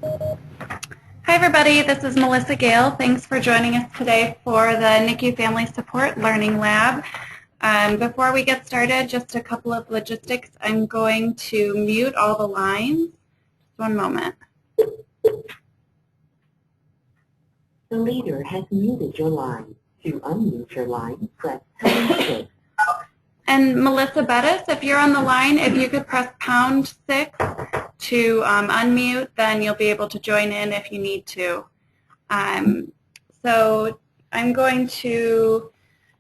Hi everybody, this is Melissa Gale. Thanks for joining us today for the NICU Family Support Learning Lab. Before we get started, just a couple of logistics. I'm going to mute all the lines. Just one moment. The leader has muted your line. To unmute your line, press #6. And Melissa Bettis, if you're on the line, if you could press #6 to unmute, then you'll be able to join in if you need to. So I'm going to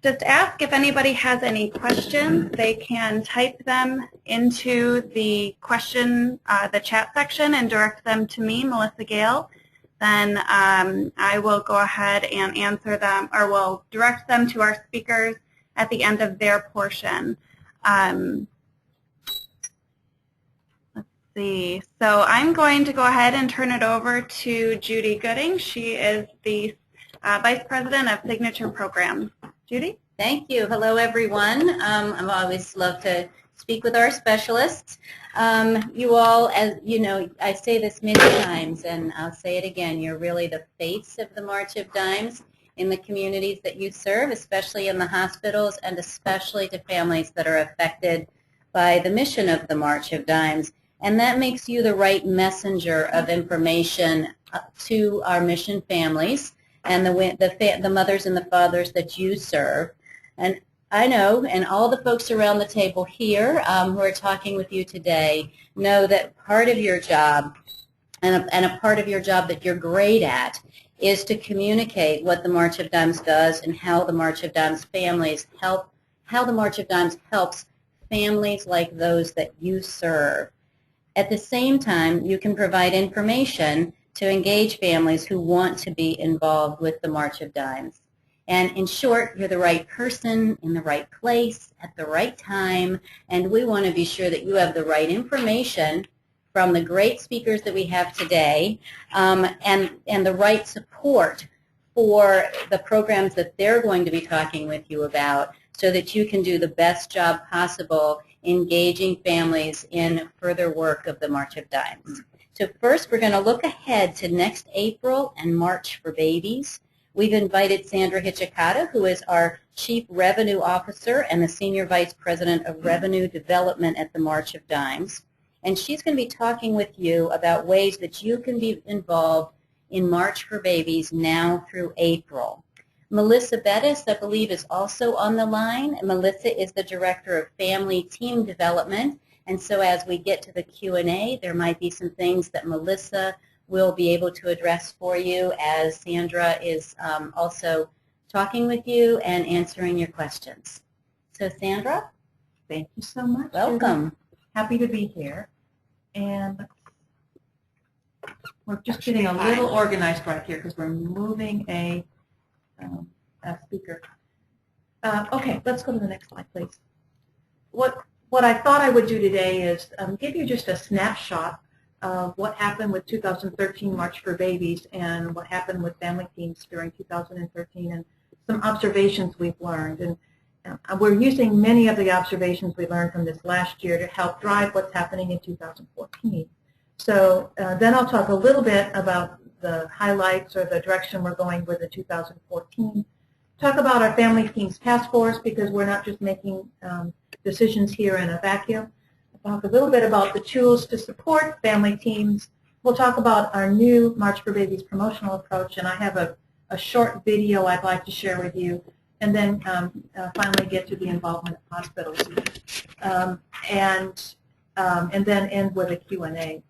just ask if anybody has any questions. They can type them into the the chat section and direct them to me, Melissa Gale. Then I will go ahead and answer them, or will direct them to our speakers at the end of their portion. Let's see. So I'm going to go ahead and turn it over to Judy Gooding. She is the Vice President of Signature Programs. Judy? Thank you. Hello, everyone. I always love to speak with our specialists. You all, as you know, I say this many times, and I'll say it again, you're really the face of the March of Dimes in the communities that you serve, especially in the hospitals and especially to families that are affected by the mission of the March of Dimes. And that makes you the right messenger of information to our mission families and the mothers and the fathers that you serve. And I know, and all the folks around the table here who are talking with you today know that part of your job and a part of your job that you're great at is to communicate what the March of Dimes does and how the March of Dimes families help, how the March of Dimes helps families like those that you serve. At the same time, you can provide information to engage families who want to be involved with the March of Dimes. And in short, you're the right person in the right place at the right time, and we want to be sure that you have the right information from the great speakers that we have today and the right support for the programs that they're going to be talking with you about so that you can do the best job possible engaging families in further work of the March of Dimes. So first, we're going to look ahead to next April and March for Babies. We've invited Sandra Hichikata, who is our Chief Revenue Officer and the Senior Vice President of Revenue Development at the March of Dimes. And she's going to be talking with you about ways that you can be involved in March for Babies now through April. Melissa Bettis, I believe, is also on the line. And Melissa is the Director of Family Team Development. And so as we get to the Q&A, there might be some things that Melissa will be able to address for you as Sandra is also talking with you and answering your questions. So Sandra? Thank you so much. Welcome. Happy to be here. And we're just getting a little organized right here because we're moving a speaker. Okay, let's go to the next slide, please. What I thought I would do today is give you just a snapshot of what happened with 2013 March for Babies and what happened with family teams during 2013 and some observations we've learned. And we're using many of the observations we learned from this last year to help drive what's happening in 2014. So then I'll talk a little bit about the highlights or the direction we're going with the 2014. Talk about our Family Teams Task Force because we're not just making decisions here in a vacuum. I'll talk a little bit about the tools to support family teams. We'll talk about our new March for Babies promotional approach, and I have a short video I'd like to share with you, and then finally get to the involvement of hospitals, and then end with a Q&A.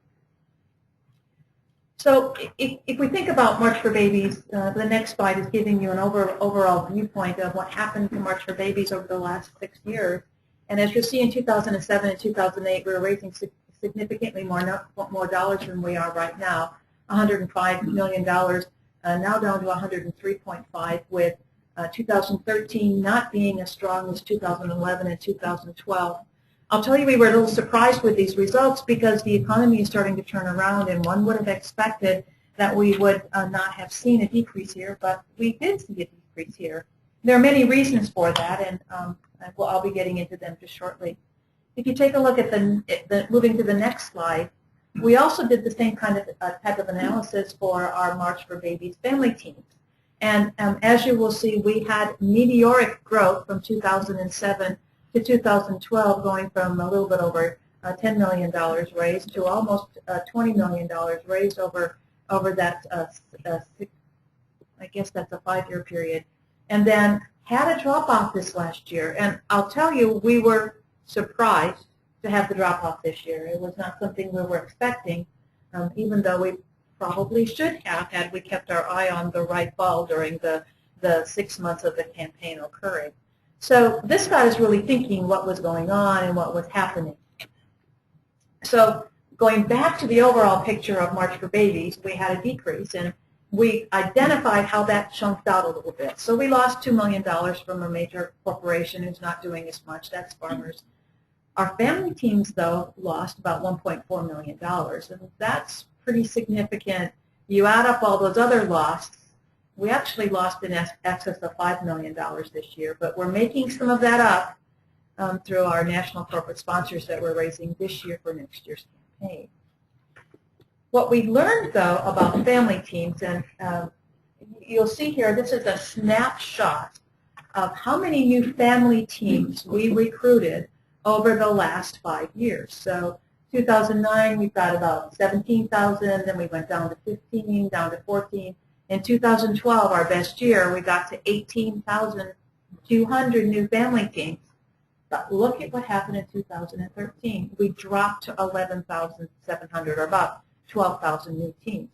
So if we think about March for Babies, the next slide is giving you an overall viewpoint of what happened to March for Babies over the last 6 years. And as you'll see in 2007 and 2008, we were raising significantly more dollars than we are right now, $105 million, now down to 103.5, with 2013 not being as strong as 2011 and 2012. I'll tell you, we were a little surprised with these results because the economy is starting to turn around, and one would have expected that we would not have seen a decrease here, but we did see a decrease here. There are many reasons for that, and I'll be getting into them just shortly. If you take a look at moving to the next slide, We also did the same kind of type of analysis for our March for Babies family teams. And as you will see, we had meteoric growth from 2007 to 2012, going from a little bit over $10 million raised to almost $20 million raised over that, I guess that's a 5-year period. And then had a drop-off this last year. And I'll tell you, we were surprised to have the drop-off this year. It was not something we were expecting, even though we probably should have had we kept our eye on the right ball during the 6 months of the campaign occurring. So this got us really thinking what was going on and what was happening. So going back to the overall picture of March for Babies, we had a decrease, and we identified how that chunked out a little bit. So we lost $2 million from a major corporation who's not doing as much. That's Farmers. Our family teams, though, lost about $1.4 million, and that's pretty significant. You add up all those other losses, we actually lost in excess of $5 million this year, but we're making some of that up through our national corporate sponsors that we're raising this year for next year's campaign. What we learned, though, about family teams, and you'll see here, this is a snapshot of how many new family teams we recruited over the last 5 years. So 2009, we've got about 17,000, then we went down to 15, down to 14. In 2012, our best year, we got to 18,200 new family teams. But look at what happened in 2013. We dropped to 11,700, or about 12,000 new teams.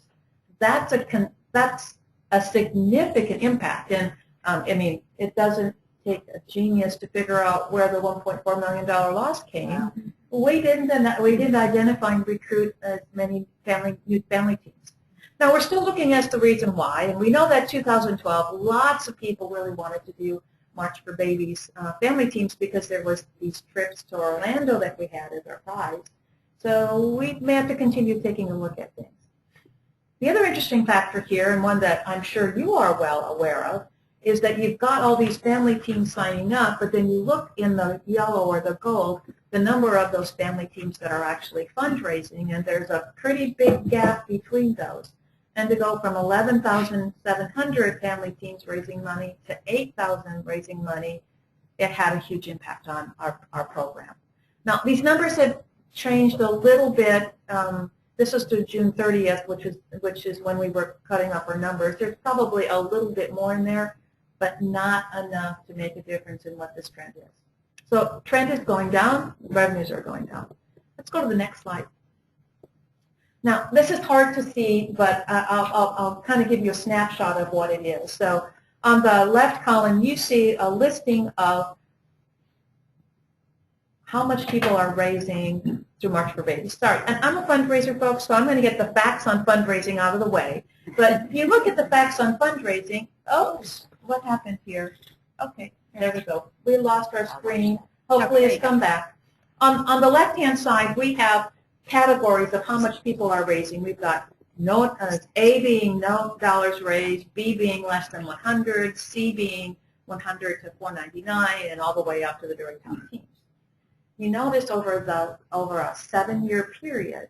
That's a significant impact, and I mean, it doesn't take a genius to figure out where the $1.4 million loss came. Wow. We didn't identify and recruit as many new family teams. Now we're still looking at the reason why, and we know that 2012, lots of people really wanted to do March for Babies family teams because there was these trips to Orlando that we had as our prize. So we may have to continue taking a look at things. The other interesting factor here, and one that I'm sure you are well aware of, is that you've got all these family teams signing up, but then you look in the yellow or the gold, the number of those family teams that are actually fundraising, and there's a pretty big gap between those. And to go from 11,700 family teams raising money to 8,000 raising money, it had a huge impact on our program. Now, these numbers have changed a little bit. This is through June 30th, which is when we were cutting up our numbers. There's probably a little bit more in there, but not enough to make a difference in what this trend is. So trend is going down, revenues are going down. Let's go to the next slide. Now, this is hard to see, but I'll kind of give you a snapshot of what it is. So on the left column, you see a listing of how much people are raising through March for Babies. Sorry, and I'm a fundraiser, folks, so I'm going to get the facts on fundraising out of the way. But if you look at the facts on fundraising, oops, what happened here? Okay, there we go. We lost our screen. Hopefully it's come back. On the left-hand side, we have categories of how much people are raising. We've got A being no dollars raised, B being less than 100, C being 100 to 499, and all the way up to the very top teams. You notice over a 7-year period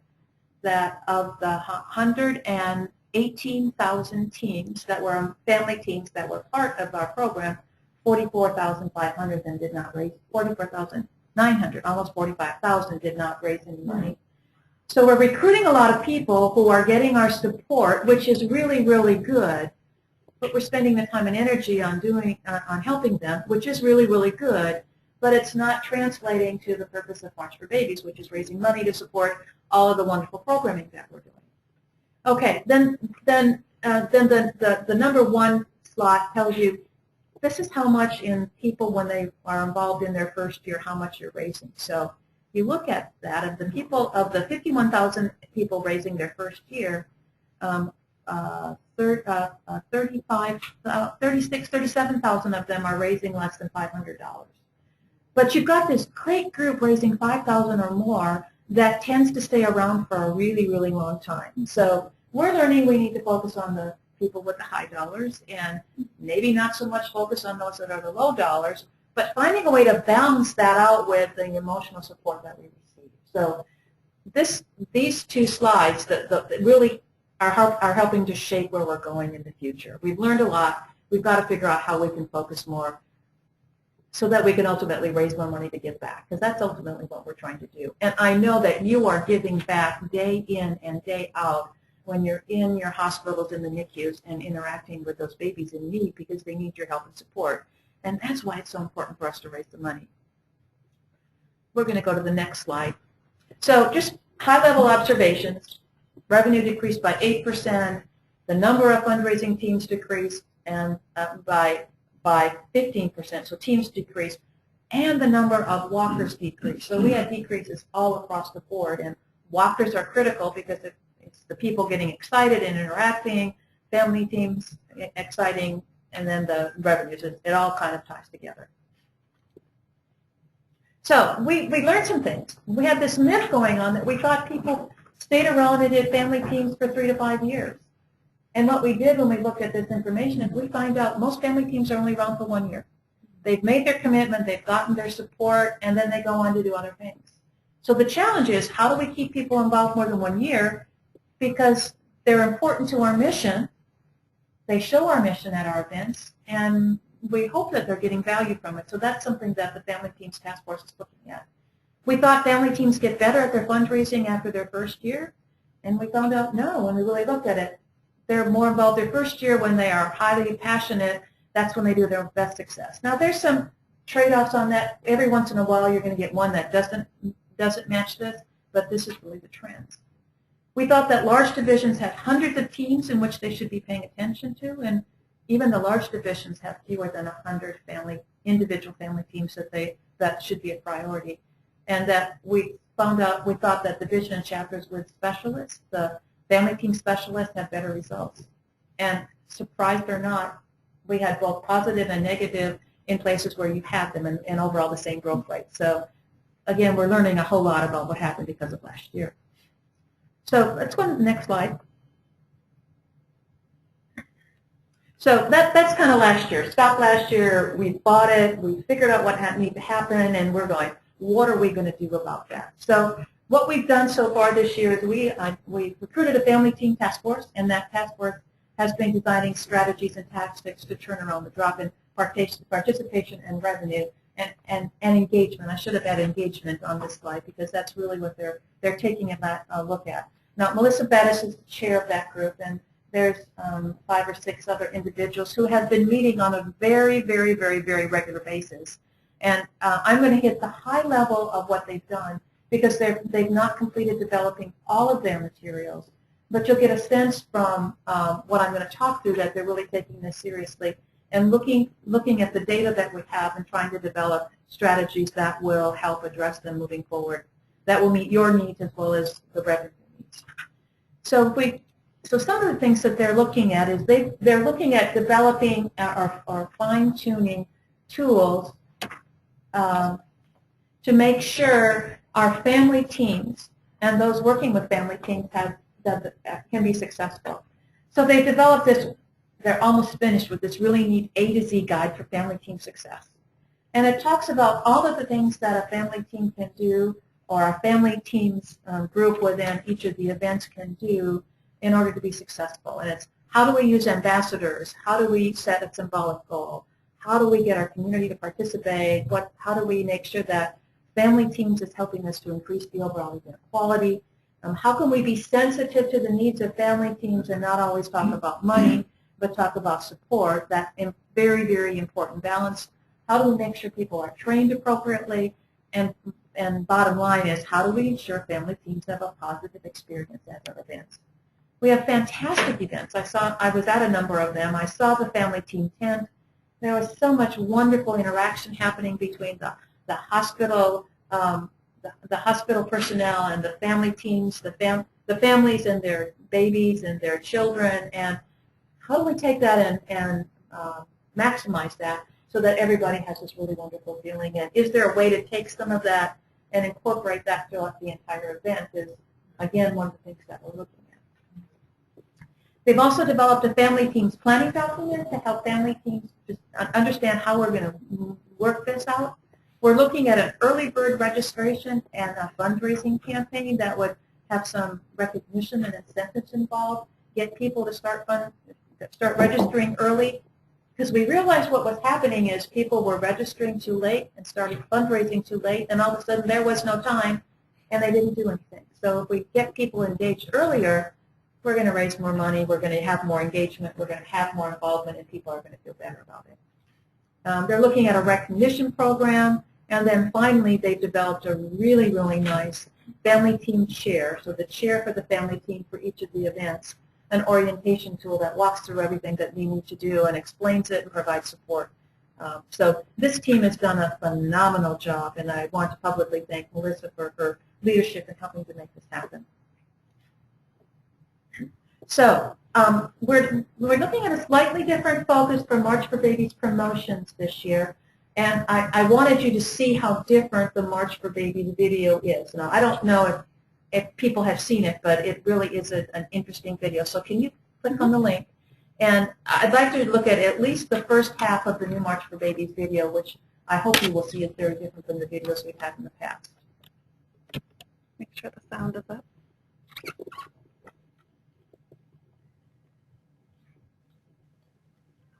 that of the 118,000 teams that were family teams that were part of our program, 44,500 then did not raise, 44,900, almost 45,000 did not raise any money. So we're recruiting a lot of people who are getting our support, which is really, really good, but we're spending the time and energy on helping them, which is really, really good, but it's not translating to the purpose of March for Babies, which is raising money to support all of the wonderful programming that we're doing. Okay, then the number one slot tells you this is how much in people when they are involved in their first year, how much you're raising. So you look at that, of the 51,000 people raising their first year, 37,000 of them are raising less than $500. But you've got this great group raising 5,000 or more that tends to stay around for a really, really long time. So we're learning we need to focus on the people with the high dollars and maybe not so much focus on those that are the low dollars, but finding a way to balance that out with the emotional support that we receive. So these two slides that really are helping to shape where we're going in the future. We've learned a lot. We've got to figure out how we can focus more so that we can ultimately raise more money to give back, because that's ultimately what we're trying to do. And I know that you are giving back day in and day out when you're in your hospitals and the NICUs and interacting with those babies in need, because they need your help and support. And that's why it's so important for us to raise the money. We're going to go to the next slide. So just high-level observations. Revenue decreased by 8%. The number of fundraising teams decreased and by 15%, so teams decreased, and the number of walkers decreased. So we had decreases all across the board, and walkers are critical because it's the people getting excited and interacting, family teams exciting, and then the revenues. It all kind of ties together. So we learned some things. We had this myth going on that we thought people stayed around and did family teams for 3 to 5 years. And what we did when we looked at this information is we find out most family teams are only around for 1 year. They've made their commitment, they've gotten their support, and then they go on to do other things. So the challenge is, how do we keep people involved more than 1 year? Because they're important to our mission. They show our mission at our events, and we hope that they're getting value from it. So that's something that the Family Teams Task Force is looking at. We thought family teams get better at their fundraising after their first year, and we found out no, when we really looked at it. They're more involved their first year when they are highly passionate. That's when they do their best success. Now, there's some trade-offs on that. Every once in a while, you're going to get one that doesn't match this, but this is really the trend. We thought that large divisions had hundreds of teams in which they should be paying attention to, and even the large divisions have fewer than 100 individual family teams that should be a priority. And that we thought that division and chapters with specialists, the family team specialists, have better results. And surprised or not, we had both positive and negative in places where you have them, and overall the same growth rate. So again, we're learning a whole lot about what happened because of last year. So let's go to the next slide. So that's kind of last year. Stopped last year, we bought it, we figured out what needed to happen, and we're going, what are we going to do about that? So what we've done so far this year is we recruited a family team task force, and that task force has been designing strategies and tactics to turn around the drop in participation and revenue and engagement. I should have had engagement on this slide because that's really what they're taking a look at. Now, Melissa Bettis is the chair of that group, and there's 5 or 6 other individuals who have been meeting on a very, very, very, very regular basis. And I'm going to hit the high level of what they've done because they've not completed developing all of their materials. But you'll get a sense from what I'm going to talk through that they're really taking this seriously and looking at the data that we have and trying to develop strategies that will help address them moving forward, that will meet your needs as well as the revenue needs. So some of the things that they're looking at is they're looking at developing or fine-tuning tools to make sure our family teams and those working with family teams can be successful. So they developed this, they're almost finished with this really neat A to Z guide for family team success. And it talks about all of the things that a family team can do or a family team's group within each of the events can do in order to be successful. And it's how do we use ambassadors? How do we set a symbolic goal? How do we get our community to participate? How do we make sure that family teams is helping us to increase the overall event quality? How can we be sensitive to the needs of family teams and not always talk about money, but talk about support? That very, very important balance. How do we make sure people are trained appropriately? And bottom line is, how do we ensure family teams have a positive experience at our events? We have fantastic events. I was at a number of them. I saw the family team tent. There was so much wonderful interaction happening between the hospital, the hospital personnel and the family teams, the families and their babies and their children. And how do we take that and maximize that so that everybody has this really wonderful feeling? And is there a way to take some of that and incorporate that throughout the entire event is, again, one of the things that we're looking at. They've also developed a family teams planning document to help family teams just understand how we're going to work this out. we're looking at an early bird registration and a fundraising campaign that would have some recognition and incentives involved, get people to start registering early, because we realized what was happening is people were registering too late and started fundraising too late, and all of a sudden there was no time, and they didn't do anything. So if we get people engaged earlier, we're going to raise more money, we're going to have more engagement, we're going to have more involvement, and people are going to feel better about it. They're looking at a recognition program, and then finally they've developed a really, really nice family team chair. So the chair for the family team for each of the events, an orientation tool that walks through everything that we need to do and explains it and provides support. So this team has done a phenomenal job, and I want to publicly thank Melissa for her leadership in helping to make this happen. So we're looking at a slightly different focus for March for Babies promotions this year, and I wanted you to see how different the March for Babies video is. Now, I don't know if people have seen it, but it really is an interesting video. So can you click on the link? And I'd like to look at least the first half of the new March for Babies video, which I hope you will see is very different than the videos we've had in the past. Make sure the sound is up.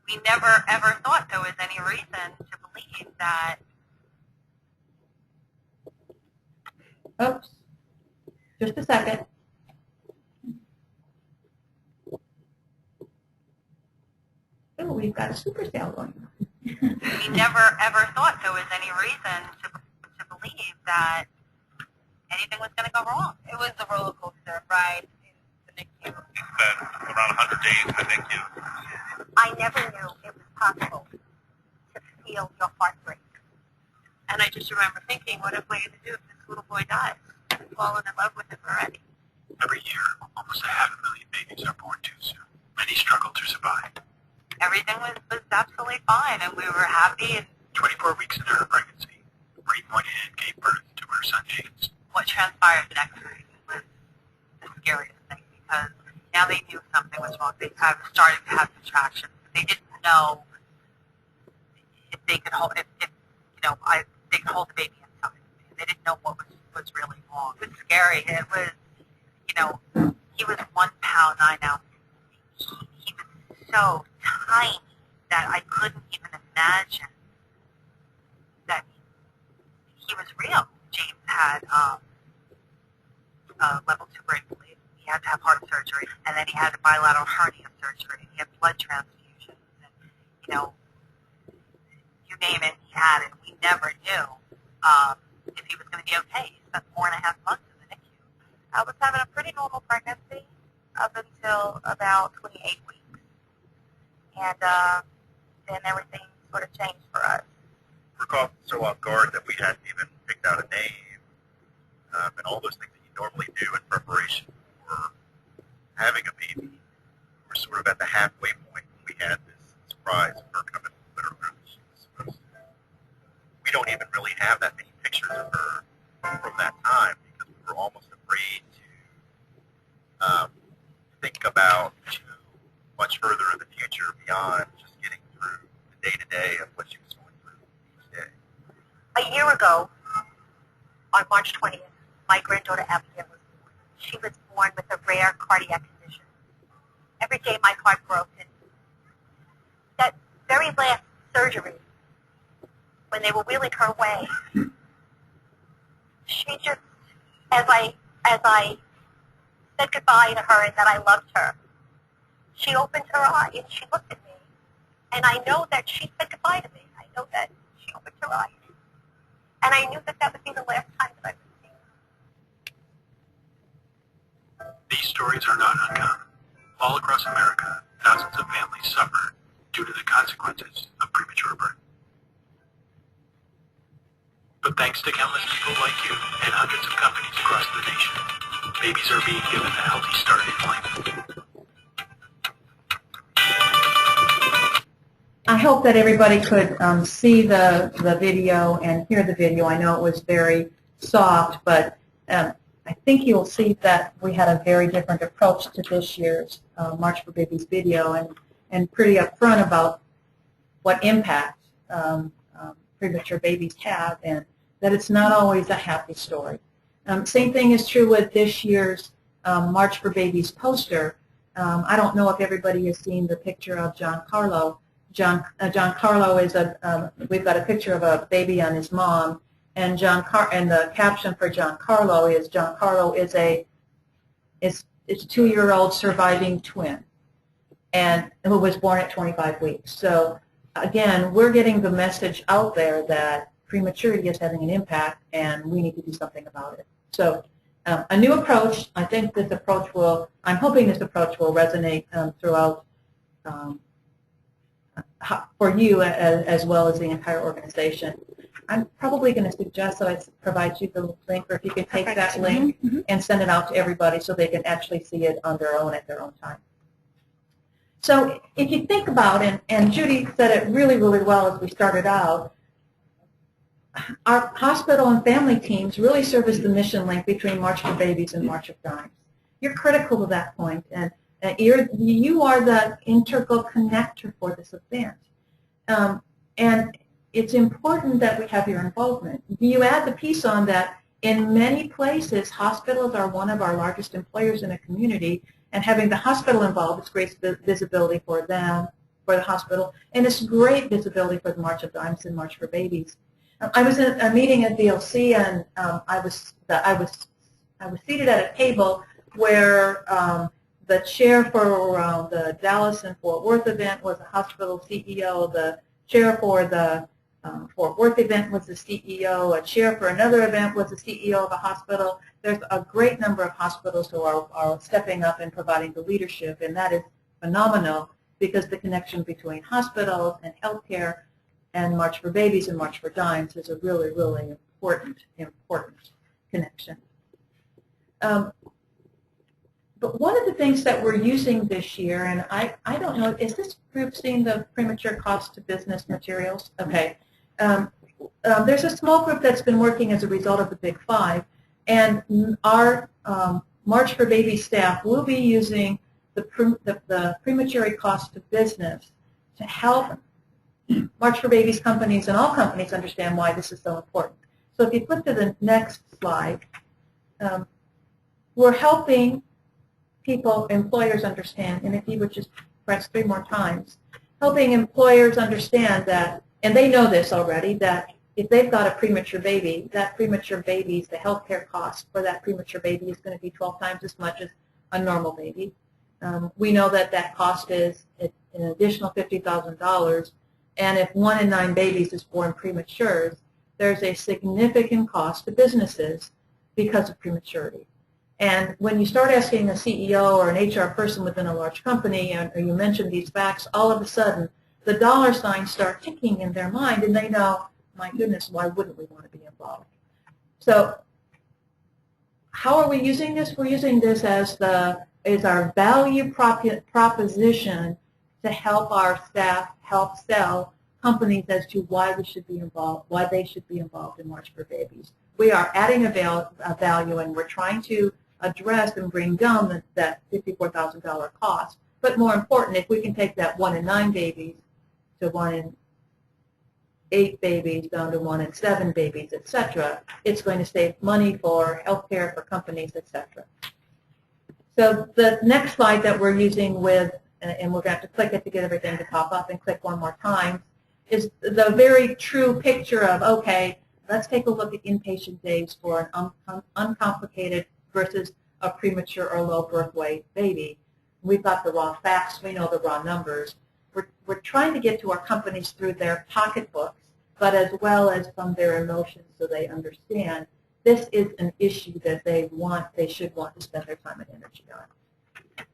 We never ever thought there was any reason to believe that. Oops. Just a second. Oh, we've got a super sale going on. We never ever thought there was any reason to believe that anything was going to go wrong. It was a roller coaster ride in the NICU. It's been around 100 days in the NICU. I never knew it was possible to feel your heart break. And I just remember thinking, what am I going to do if this little boy dies? I've fallen in love with him already. Every year, almost 500,000 babies are born too soon. Many struggle to survive. Everything was absolutely fine, and we were happy. And 24 weeks into her pregnancy, Marie went in and gave birth to her son James. what transpired the next week was the scariest thing, because now they knew something was wrong. They started to have contractions. They didn't know if they could hold, if they could hold the baby inside. They didn't know what was really wrong. It was scary. It was, he was 1 pound 9 ounces. He was so tiny that I couldn't even imagine that he was real. James had level 2 brain bleed. He had to have heart surgery, and then he had a bilateral hernia surgery. He had blood transfusions, and you name it, he had it. We never knew if he was going to be okay. He spent 4.5 months in the NICU. I was having a pretty normal pregnancy up until about 28 weeks, and then everything sort of changed for us. We're caught so off guard that we hadn't even picked out a name, and all those things that you normally do in preparation for having a baby. We're sort of at the halfway point when we had this surprise of her coming literally earlier than she was supposed to. We don't even really have that many pictures of her from that time because we were almost afraid to think about too much further in the future beyond just getting through the day-to-day of what she was going through each day. A year ago, on March 20th, my granddaughter Abigail was born. She was born with a rare cardiac condition. Every day my heart broke. And that very last surgery, when they were wheeling her away, she just, as I said goodbye to her and that I loved her, she opened her eyes and she looked at me. And I know that she said goodbye to me. I know that she opened her eyes. And I knew that that would be the last time that I would see her. These stories are not uncommon. All across America, thousands of families suffer due to the consequences of premature birth. But thanks to countless people like you and hundreds of companies across the nation, babies are being given a healthy start in life. I hope that everybody could see the video and hear the video. I know it was very soft, but I think you'll see that we had a very different approach to this year's March for Babies video, and pretty upfront about what impact premature babies have, and that it's not always a happy story. Same thing is true with this year's March for Babies poster. I don't know if everybody has seen the picture of John Carlo. John Carlo is we've got a picture of a baby on his mom, and and the caption for John Carlo is John Carlo is a 2-year-old surviving twin, and who was born at 25 weeks. So again, we're getting the message out there that prematurity is having an impact, and we need to do something about it. So a new approach. I think this approach will. I'm hoping this approach will resonate throughout for you as well as the entire organization. I'm probably going to suggest that I provide you the link, or if you can take that link and send it out to everybody so they can actually see it on their own at their own time. So if you think about it, and Judy said it really, really well as we started out, our hospital and family teams really serve as the mission link between March for Babies and March of Dimes. You're critical to that point, and you are the integral connector for this event. And it's important that we have your involvement. You add the piece on that in many places, hospitals are one of our largest employers in a community, and having the hospital involved is great visibility for them, for the hospital, and it's great visibility for the March of Dimes and March for Babies. I was in a meeting at VLC, and I was seated at a table where the chair for the Dallas and Fort Worth event was a hospital CEO. The chair for the Fort Worth event was the CEO. A chair for another event was the CEO of a hospital. There's a great number of hospitals who are stepping up and providing the leadership, and that is phenomenal because the connection between hospitals and healthcare and March for Babies and March for Dimes is a really, really important connection. But one of the things that we're using this year, and I don't know, is this group seeing the premature cost to business materials? Okay. There's a small group that's been working as a result of the Big Five, and our March for Babies staff will be using the premature cost to business to help March for Babies companies and all companies understand why this is so important. So if you flip to the next slide, we're helping people, employers understand, and if you would just press 3 more times, helping employers understand that, and they know this already, that if they've got a premature baby, that premature baby's, the healthcare cost for that premature baby is going to be 12 times as much as a normal baby. We know that that cost is an additional $50,000, and if 1 in 9 babies is born premature, there's a significant cost to businesses because of prematurity. And when you start asking a CEO or an HR person within a large company, or you mention these facts, all of a sudden the dollar signs start ticking in their mind, and they know, my goodness, why wouldn't we want to be involved? So how are we using this? We're using this as our value proposition to help our staff help sell companies as to why we should be involved, why they should be involved in March for Babies. We are adding a value, and we're trying to address and bring down that $54,000 cost. But more important, if we can take that 1 in 9 babies to 1 in 8 babies down to 1 in 7 babies, etc., it's going to save money for healthcare, for companies, etc. So the next slide that we're using with, and we're going to have to click it to get everything to pop up and click 1 more time, is the very true picture of, okay, let's take a look at inpatient days for an uncomplicated versus a premature or low birth weight baby. We've got the raw facts. We know the raw numbers. We're trying to get to our companies through their pocketbooks, but as well as from their emotions so they understand this is an issue that they should want to spend their time and energy on.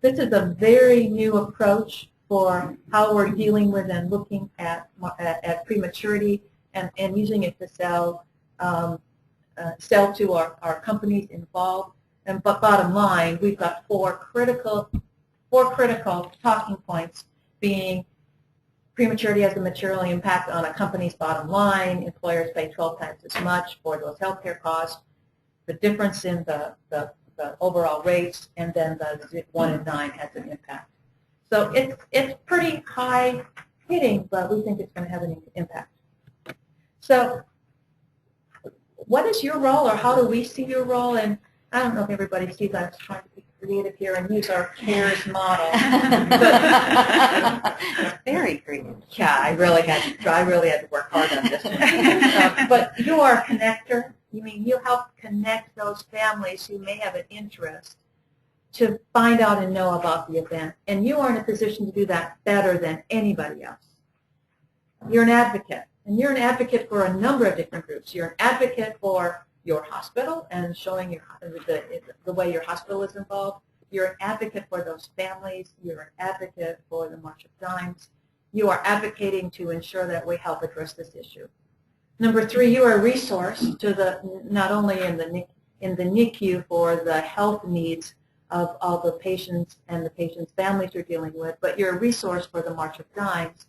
This is a very new approach for how we're dealing with and looking at prematurity and using it to sell to our companies involved. But bottom line, we've got four critical talking points, being prematurity has a material impact on a company's bottom line. Employers pay 12 times as much for those healthcare costs. The difference in the overall rates, and then the 1 in 9 has an impact. So it's pretty high hitting, but we think it's going to have an impact. So what is your role, or how do we see your role? And I don't know if everybody sees I was trying to be creative here and use our CARES model. It's very creative. Yeah, I really had to work hard on this one. But you are a connector. You help connect those families who may have an interest to find out and know about the event. And you are in a position to do that better than anybody else. You're an advocate. And you're an advocate for a number of different groups. You're an advocate for your hospital and showing the way your hospital is involved. You're an advocate for those families. You're an advocate for the March of Dimes. You are advocating to ensure that we help address this issue. Number 3, you are a resource to not only in the NICU for the health needs of all the patients and the patients' families you're dealing with, but you're a resource for the March of Dimes.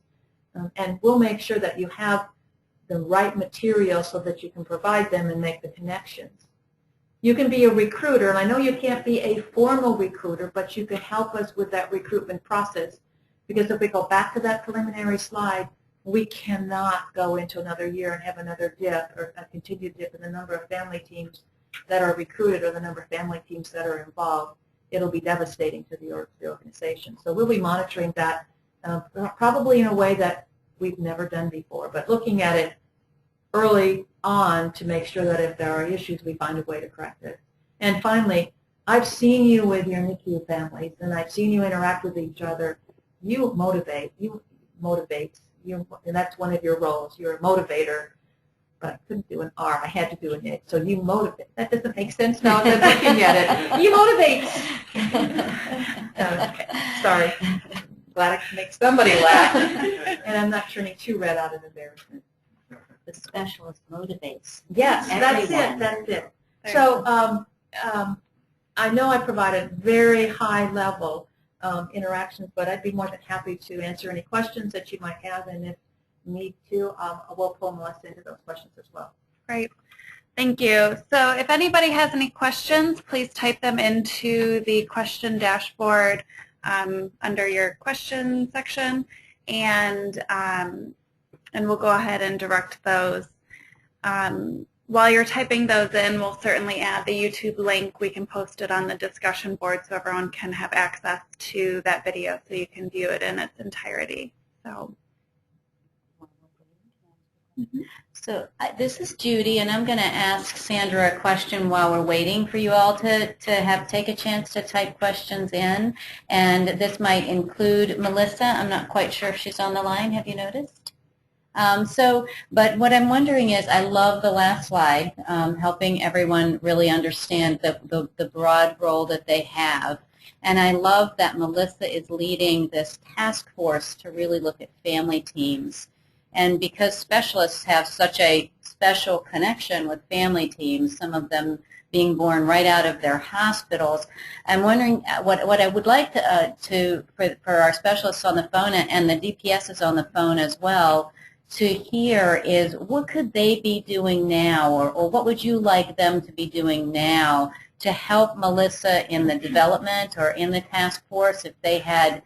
And we'll make sure that you have the right material so that you can provide them and make the connections. You can be a recruiter, and I know you can't be a formal recruiter, but you can help us with that recruitment process. Because if we go back to that preliminary slide, we cannot go into another year and have another dip or a continued dip in the number of family teams that are recruited or the number of family teams that are involved. It'll be devastating to the organization. So we'll be monitoring that probably in a way that we've never done before, but looking at it early on to make sure that if there are issues, we find a way to correct it. And finally, I've seen you with your NICU families, and I've seen you interact with each other. You motivate, and that's one of your roles. You're a motivator, but I couldn't do an R. I had to do an I. So you motivate. That doesn't make sense now that I'm looking at it. You motivate. Okay, sorry. Glad I can make somebody laugh. And I'm not turning too red out of embarrassment. The specialist motivates. Yes, that's everyone. it. That's it. So I know I provided very high-level interactions, but I'd be more than happy to answer any questions that you might have, and if need to, we'll pull Melissa into those questions as well. Great. Thank you. So if anybody has any questions, please type them into the question dashboard under your question section, and we'll go ahead and direct those. While you're typing those in, we'll certainly add the YouTube link. We can post it on the discussion board so everyone can have access to that video so you can view it in its entirety. So. So this is Judy, and I'm going to ask Sandra a question while we're waiting for you all to take a chance to type questions in. And this might include Melissa. I'm not quite sure if she's on the line. Have you noticed? But what I'm wondering is, I love the last slide, helping everyone really understand the broad role that they have. And I love that Melissa is leading this task force to really look at family teams. And because specialists have such a special connection with family teams, some of them being born right out of their hospitals, I'm wondering what I would like for our specialists on the phone and the DPSs on the phone as well to hear is, what could they be doing now, or what would you like them to be doing now to help Melissa in the development or in the task force if they had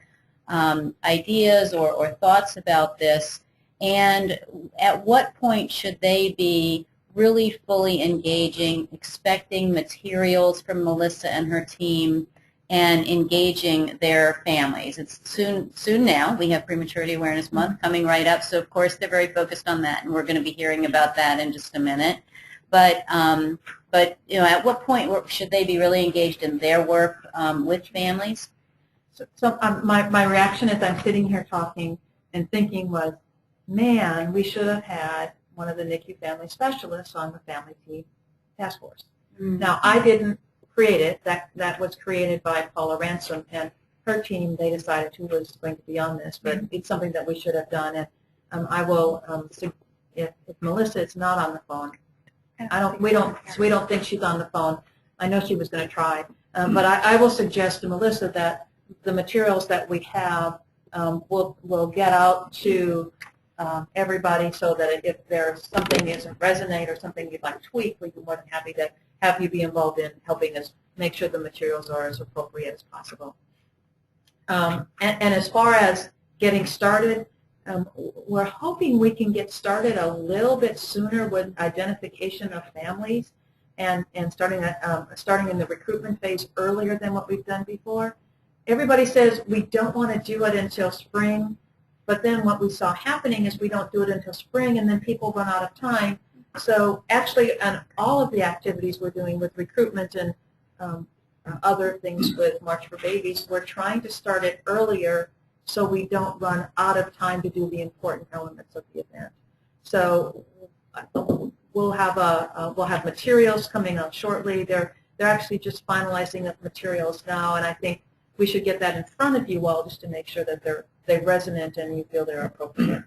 ideas or thoughts about this? And at what point should they be really fully engaging, expecting materials from Melissa and her team, and engaging their families? It's soon now. We have Prematurity Awareness Month coming right up, so of course they're very focused on that, and we're going to be hearing about that in just a minute. But at what point should they be really engaged in their work with families? So my reaction as I'm sitting here talking and thinking was, man, we should have had one of the NICU family specialists on the family team task force. Mm-hmm. Now, I didn't create it. That was created by Paula Ransom and her team. They decided who was going to be on this, but it's something that we should have done. And I will, if Melissa is not on the phone, we don't think she's on the phone. I know she was going to try, but I will suggest to Melissa that the materials that we have will get out to everybody, so that if there's something isn't resonate or something you'd like to tweak, we'd be more than happy to have you be involved in helping us make sure the materials are as appropriate as possible. And as far as getting started, We're hoping we can get started a little bit sooner with identification of families and starting in the recruitment phase earlier than what we've done before. Everybody says we don't want to do it until spring, but then what we saw happening is we don't do it until spring, and then people run out of time. So actually, on all of the activities we're doing with recruitment and other things with March for Babies, we're trying to start it earlier so we don't run out of time to do the important elements of the event. So we'll have materials coming out shortly. They're actually just finalizing the materials now, and I think we should get that in front of you all just to make sure that they're resonant and you feel they're appropriate.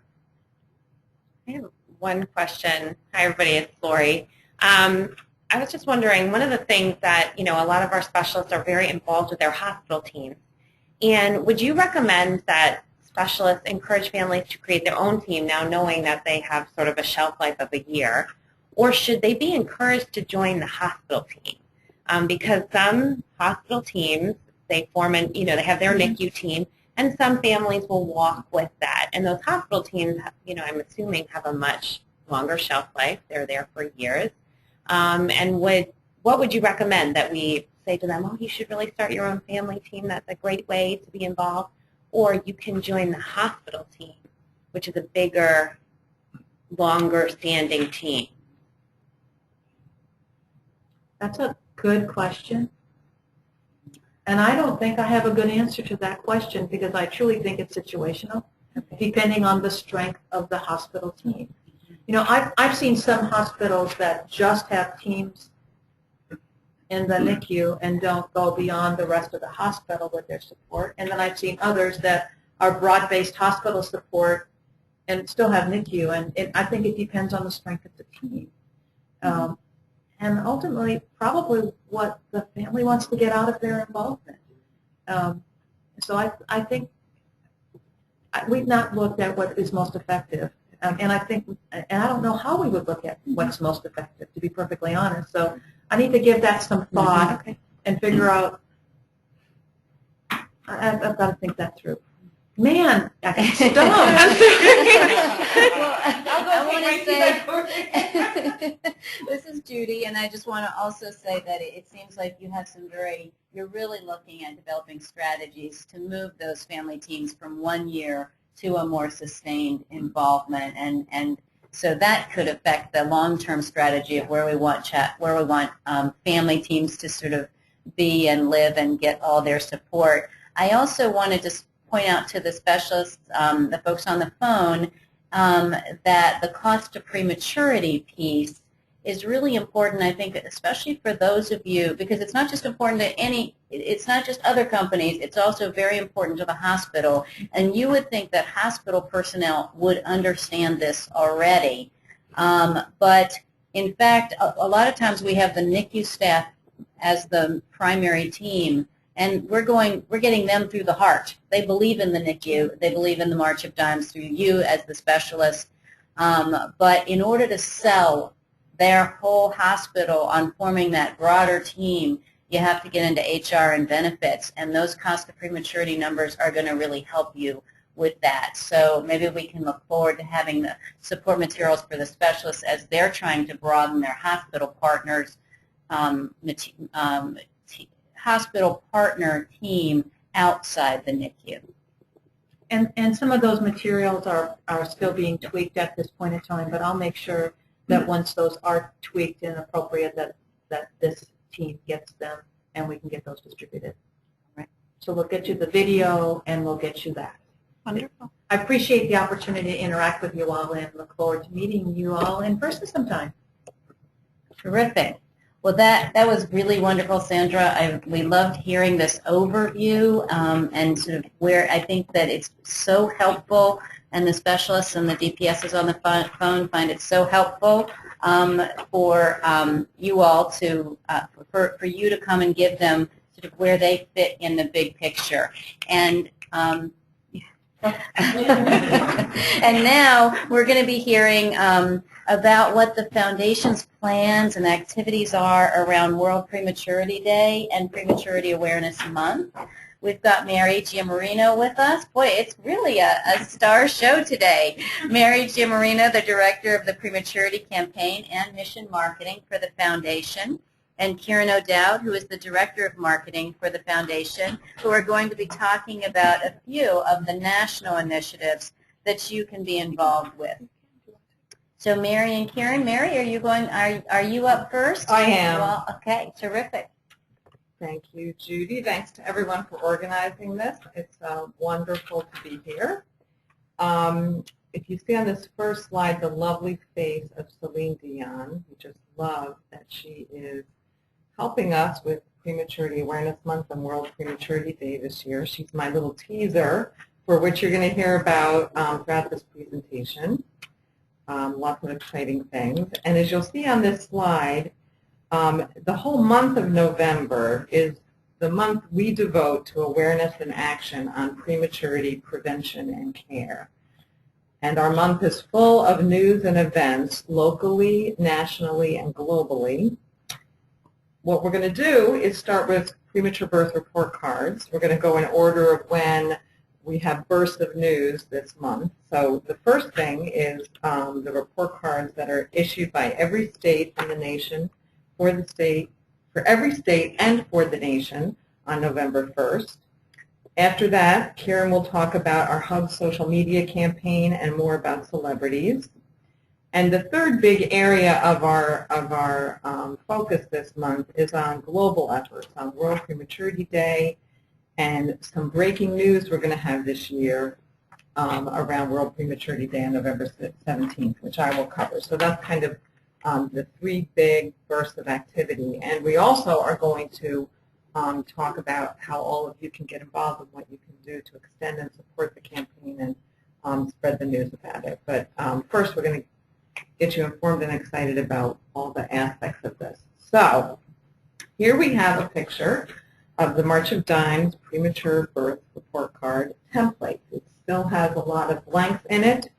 I have one question. Hi, everybody. It's Lori. I was just wondering, one of the things that, a lot of our specialists are very involved with their hospital teams. And would you recommend that specialists encourage families to create their own team now knowing that they have sort of a shelf life of a year? Or should they be encouraged to join the hospital team? Because some hospital teams, they form they have their NICU team, and some families will walk with that. And those hospital teams, I'm assuming have a much longer shelf life. They're there for years. And what would you recommend that we say to them, oh, you should really start your own family team. That's a great way to be involved. Or you can join the hospital team, which is a bigger, longer standing team. That's a good question. And I don't think I have a good answer to that question because I truly think it's situational, depending on the strength of the hospital team. I've seen some hospitals that just have teams in the NICU and don't go beyond the rest of the hospital with their support. And then I've seen others that are broad-based hospital support and still have NICU. And I think it depends on the strength of the team. And ultimately, probably what the family wants to get out of their involvement. So I think we've not looked at what is most effective. And I don't know how we would look at what's most effective, to be perfectly honest. So I need to give that some thought and figure out. I've got to think that through. Man, I got stumped. This is Judy, and I just want to also say that it seems like you have you're really looking at developing strategies to move those family teams from 1 year to a more sustained involvement, and so that could affect the long-term strategy of where we want family teams to sort of be and live and get all their support. I also want to just point out to the specialists, the folks on the phone, that the cost to prematurity piece is really important, I think, especially for those of you, because it's not just important to it's not just other companies, it's also very important to the hospital. And you would think that hospital personnel would understand this already. But in fact, a lot of times we have the NICU staff as the primary team, and we're getting them through the heart. They believe in the NICU, they believe in the March of Dimes through you as the specialist. But in order to sell their whole hospital on forming that broader team, you have to get into HR and benefits, and those cost of prematurity numbers are going to really help you with that. So maybe we can look forward to having the support materials for the specialists as they're trying to broaden their hospital partners, hospital partner team outside the NICU. And some of those materials are still being tweaked at this point in time, but I'll make sure that once those are tweaked and appropriate, that this team gets them and we can get those distributed. All right. So we'll get you the video and we'll get you that. Wonderful. I appreciate the opportunity to interact with you all and look forward to meeting you all in person sometime. Terrific. Well, that was really wonderful, Sandra. We loved hearing this overview and sort of where I think that it's so helpful, and the specialists and the DPSs on the phone find it so helpful for you all to, for you to come and give them sort of where they fit in the big picture. And and now we're going to be hearing about what the Foundation's plans and activities are around World Prematurity Day and Prematurity Awareness Month. We've got Mary Giammarino with us. Boy, it's really a star show today. Mary Giammarino, the director of the Prematurity campaign and mission marketing for the foundation, and Kieran O'Dowd, who is the director of marketing for the foundation, who are going to be talking about a few of the national initiatives that you can be involved with. So Mary and Kieran, Mary, are you up first? I am. Well, okay, terrific. Thank you, Judy. Thanks to everyone for organizing this. It's wonderful to be here. If you see on this first slide the lovely face of Celine Dion, we just love that she is helping us with Prematurity Awareness Month and World Prematurity Day this year. She's my little teaser for what you're going to hear about throughout this presentation. Lots of exciting things. And as you'll see on this slide, the whole month of November is the month we devote to awareness and action on prematurity prevention and care. And our month is full of news and events locally, nationally, and globally. What we're going to do is start with premature birth report cards. We're going to go in order of when we have bursts of news this month. So the first thing is the report cards that are issued by every state in the nation for every state and for the nation on November 1st. After that, Kieran will talk about our Hub social media campaign and more about celebrities. And the third big area of our focus this month is on global efforts, on World Prematurity Day, and some breaking news we're going to have this year around World Prematurity Day on November 17th, which I will cover. So that's kind of the three big bursts of activity. And we also are going to talk about how all of you can get involved and what you can do to extend and support the campaign and spread the news about it. But first, we're going to get you informed and excited about all the aspects of this. So here we have a picture of the March of Dimes Premature Birth Report Card template. It still has a lot of blanks in it.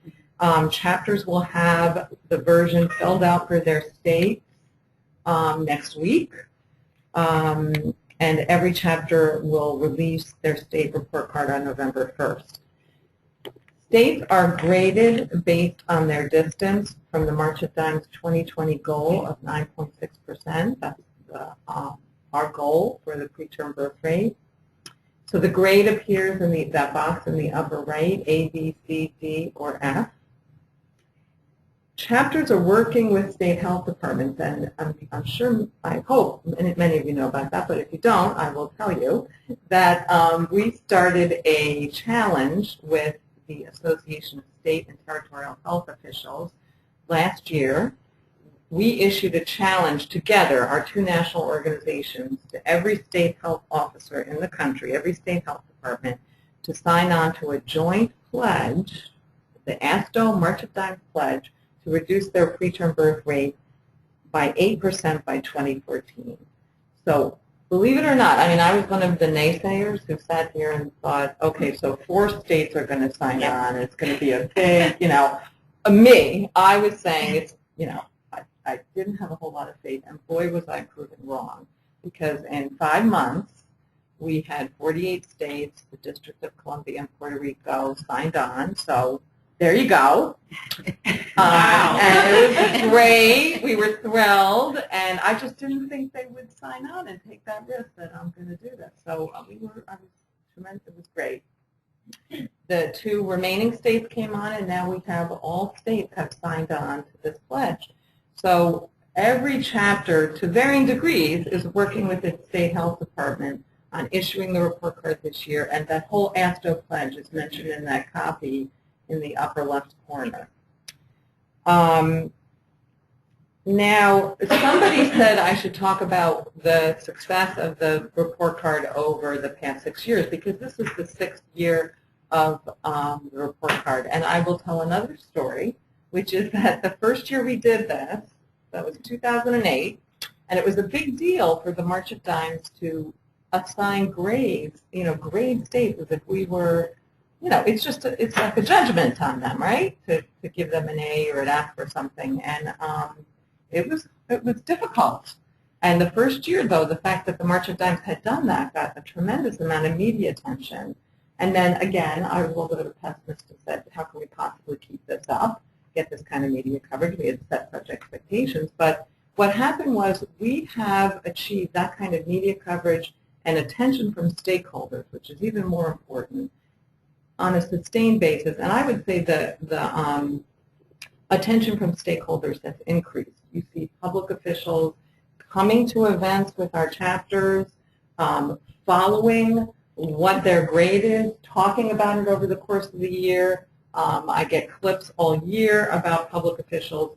Chapters will have the version filled out for their state next week. And every chapter will release their state report card on November 1st. States are graded based on their distance from the March of Dimes 2020 goal of 9.6%. That's our goal for the preterm birth rate. So the grade appears in that box in the upper right, A, B, C, D, or F. Chapters are working with state health departments, and I'm sure, I hope many of you know about that, but if you don't, I will tell you that we started a challenge with the Association of State and Territorial Health Officials last year. We issued a challenge together, our two national organizations, to every state health officer in the country, every state health department, to sign on to a joint pledge, the ASTO March of Dimes pledge, to reduce their preterm birth rate by 8% by 2014. So believe it or not, I mean, I was one of the naysayers who sat here and thought, okay, so 4 states are going to sign on, and it's going to be a big, me. I was saying it's, I didn't have a whole lot of faith, and boy, was I proven wrong, because in 5 months, we had 48 states, the District of Columbia and Puerto Rico signed on, so there you go. Wow. And it was great. We were thrilled, and I just didn't think they would sign on and take that risk that I'm going to do this. So I was tremendous. It was great. The 2 remaining states came on, and now we have all states have signed on to this pledge. So every chapter, to varying degrees, is working with its state health department on issuing the report card this year, and that whole ASTO pledge is mentioned in that copy in the upper left corner. Now, somebody said I should talk about the success of the report card over the past 6 years, because this is the 6th year of the report card. And I will tell another story, which is that the first year we did this, that was 2008, and it was a big deal for the March of Dimes to assign grades, grade states as if we were, it's like a judgment on them, right? To give them an A or an F or something, and it was difficult. And the first year, though, the fact that the March of Dimes had done that got a tremendous amount of media attention. And then, again, I was a little bit of a pessimist and said, how can we possibly keep this up, get this kind of media coverage? We had set such expectations. But what happened was we have achieved that kind of media coverage and attention from stakeholders, which is even more important, on a sustained basis. And I would say that the attention from stakeholders has increased. You see public officials coming to events with our chapters, following what their grade is, talking about it over the course of the year. I get clips all year about public officials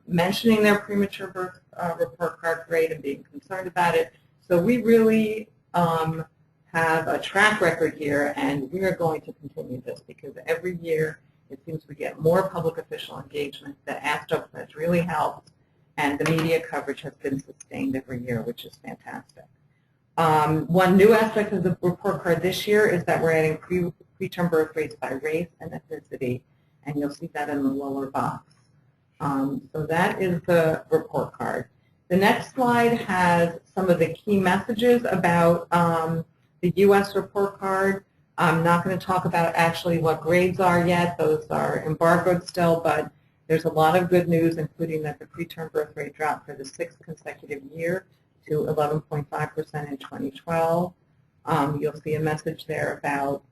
mentioning their premature birth report card grade and being concerned about it. So we really have a track record here, and we are going to continue this because every year it seems we get more public official engagement. The ASTO pledge really helps, and the media coverage has been sustained every year, which is fantastic. One new aspect of the report card this year is that we're adding preterm birth rates by race and ethnicity, and you'll see that in the lower box. So that is the report card. The next slide has some of the key messages about the U.S. report card. I'm not going to talk about actually what grades are yet. Those are embargoed still, but there's a lot of good news, including that the preterm birth rate dropped for the 6th consecutive year to 11.5% in 2012. You'll see a message there about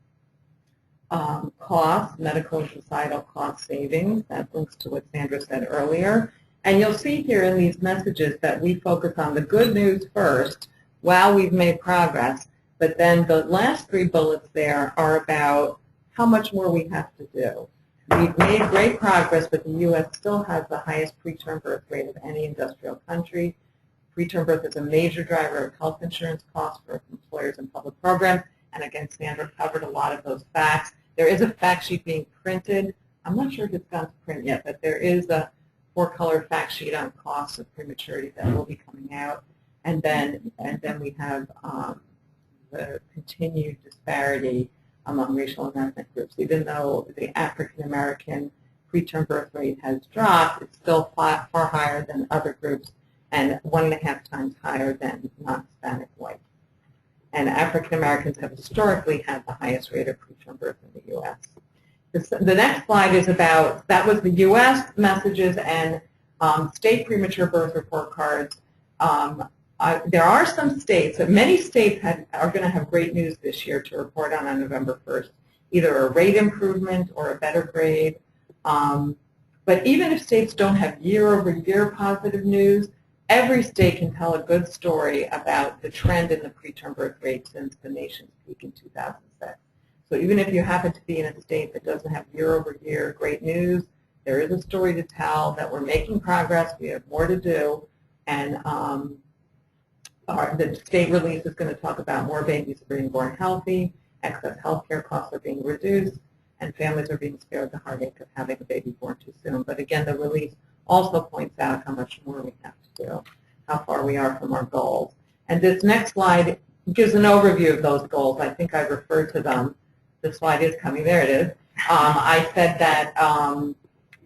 costs, medical and societal cost savings. That links to what Sandra said earlier. And you'll see here in these messages that we focus on the good news first while we've made progress, but then the last 3 bullets there are about how much more we have to do. We've made great progress, but the U.S. still has the highest preterm birth rate of any industrial country. Preterm birth is a major driver of health insurance costs for employers and public programs. And again, Sandra covered a lot of those facts. There is a fact sheet being printed. I'm not sure if it's gone to print yet, but there is a 4-color fact sheet on costs of prematurity that will be coming out. And then we have the continued disparity among racial and ethnic groups. Even though the African American preterm birth rate has dropped, it's still far higher than other groups and 1.5 times higher than non-Hispanic whites. And African Americans have historically had the highest rate of preterm birth in the U.S. The next slide is about, that was the U.S. messages and state premature birth report cards. There are some states, many states are going to have great news this year to report on November 1st, either a rate improvement or a better grade. But even if states don't have year-over-year positive news, every state can tell a good story about the trend in the preterm birth rate since the nation's peak in 2006. So even if you happen to be in a state that doesn't have year-over-year great news, there is a story to tell that we're making progress, we have more to do, and the state release is going to talk about more babies are being born healthy, excess health care costs are being reduced, and families are being spared the heartache of having a baby born too soon. But again, the release also points out how much more we have to do, how far we are from our goals. And this next slide gives an overview of those goals. I think I referred to them. The slide is coming. There it is. I said that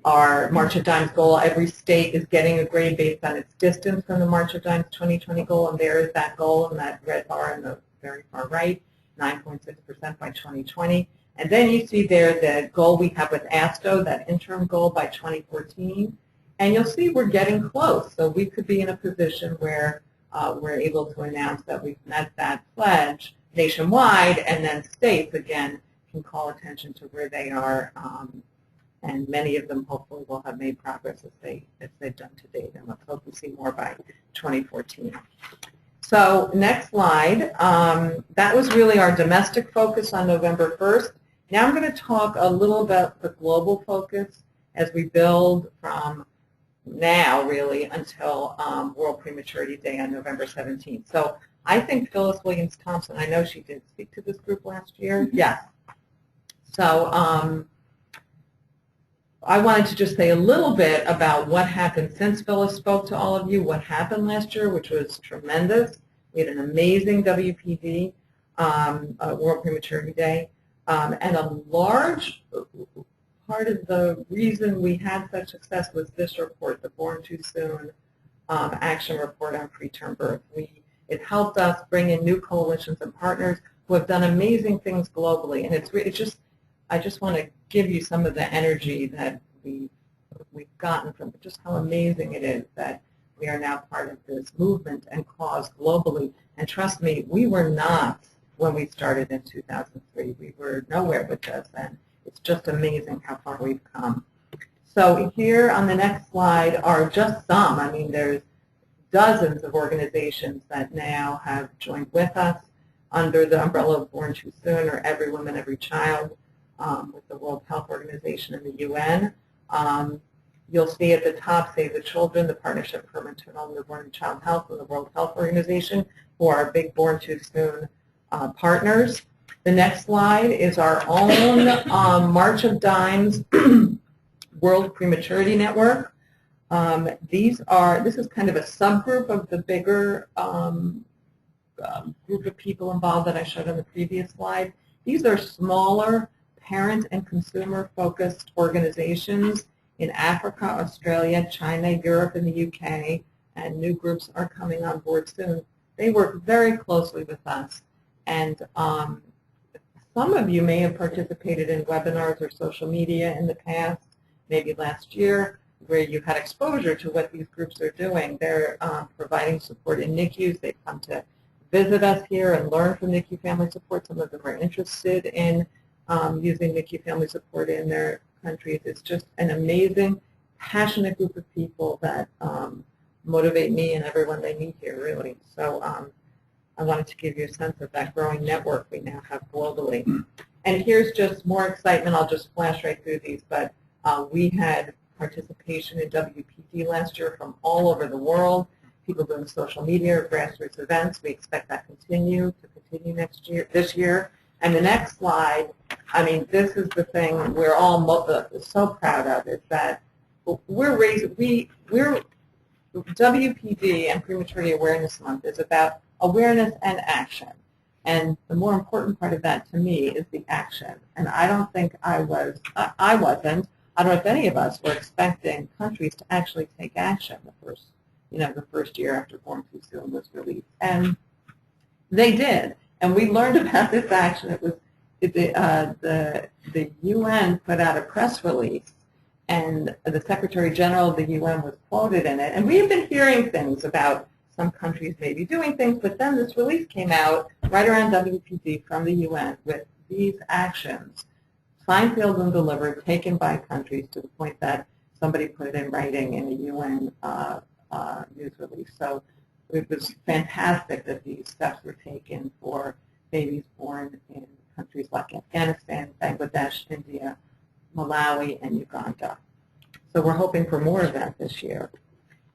our March of Dimes goal, every state is getting a grade based on its distance from the March of Dimes 2020 goal, and there is that goal in that red bar in the very far right, 9.6% by 2020. And then you see there the goal we have with ASTO, that interim goal by 2014. And you'll see we're getting close. So we could be in a position where we're able to announce that we've met that pledge nationwide, and then states, again, can call attention to where they are, and many of them hopefully will have made progress as they've done to date, and let's hope we see more by 2014. So next slide. That was really our domestic focus on November 1st. Now I'm going to talk a little about the global focus as we build from now, really, until World Prematurity Day on November 17th. So I think Phyllis Williams-Thompson, I know she did speak to this group last year. Yes. So I wanted to just say a little bit about what happened since Phyllis spoke to all of you, what happened last year, which was tremendous. We had an amazing WPD, World Prematurity Day, and a large part of the reason we had such success was this report, the Born Too Soon action report on preterm birth. It helped us bring in new coalitions and partners who have done amazing things globally, and it's just, I just want to give you some of the energy that we've gotten from just how amazing it is that we are now part of this movement and cause globally. And trust me, we were not when we started in 2003. We were nowhere with this, and it's just amazing how far we've come. So here on the next slide are just some. I mean, there's dozens of organizations that now have joined with us under the umbrella of Born Too Soon, or Every Woman, Every Child, with the World Health Organization and the UN. You'll see at the top, Save the Children, the Partnership for Maternal, Newborn, and Child Health, and the World Health Organization, who are big Born Too Soon partners. The next slide is our own March of Dimes World Prematurity Network. This is kind of a subgroup of the bigger group of people involved that I showed on the previous slide. These are smaller parent and consumer-focused organizations in Africa, Australia, China, Europe, and the UK, and new groups are coming on board soon. They work very closely with us, and some of you may have participated in webinars or social media in the past, maybe last year, where you had exposure to what these groups are doing. They're providing support in NICUs. They've come to visit us here and learn from NICU Family Support. Some of them are interested in using NICU Family Support in their countries. It's just an amazing, passionate group of people that motivate me and everyone they meet here, really. So I wanted to give you a sense of that growing network we now have globally. And here's just more excitement. I'll just flash right through these, but we had participation in WPD last year from all over the world, people doing social media, grassroots events. We expect that to continue this year. And the next slide, I mean, this is the thing we're all so proud of, is that WPD and Prematurity Awareness Month is about awareness and action. And the more important part of that to me is the action. And I don't think I wasn't, I don't know if any of us were expecting countries to actually take action the first year after Born Too Soon was released. And they did. And we learned about this action. It was the UN put out a press release, and the Secretary General of the UN was quoted in it. And we have been hearing things about some countries maybe doing things, but then this release came out right around WPD from the UN with these actions, signed, sealed, and delivered, taken by countries to the point that somebody put it in writing in a UN news release. So it was fantastic that these steps were taken for babies born in countries like Afghanistan, Bangladesh, India, Malawi, and Uganda. So we're hoping for more of that this year.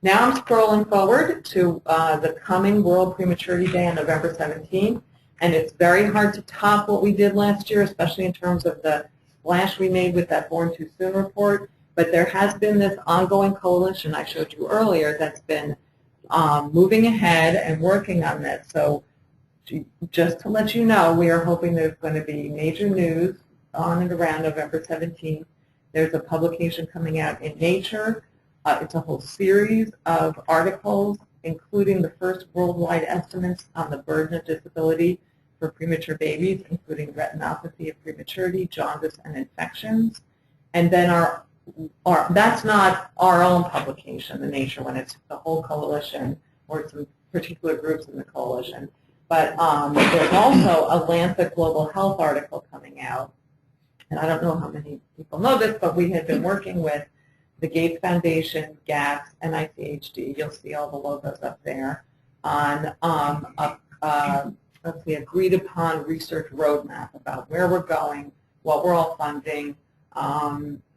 Now I'm scrolling forward to the coming World Prematurity Day on November 17th, and it's very hard to top what we did last year, especially in terms of the splash we made with that Born Too Soon report. But there has been this ongoing coalition I showed you earlier that's been moving ahead and working on this. So just to let you know, we are hoping there's going to be major news on and around November 17th. There's a publication coming out in Nature. It's a whole series of articles, including the first worldwide estimates on the burden of disability for premature babies, including retinopathy of prematurity, jaundice, and infections. And then that's not our own publication, the Nature one. It's the whole coalition or some particular groups in the coalition. But there's also a Lancet Global Health article coming out. And I don't know how many people know this, but we had been working with the Gates Foundation, GAPS, and ICHD. You'll see all the logos up there on let's see, agreed upon research roadmap about where we're going, what we're all funding,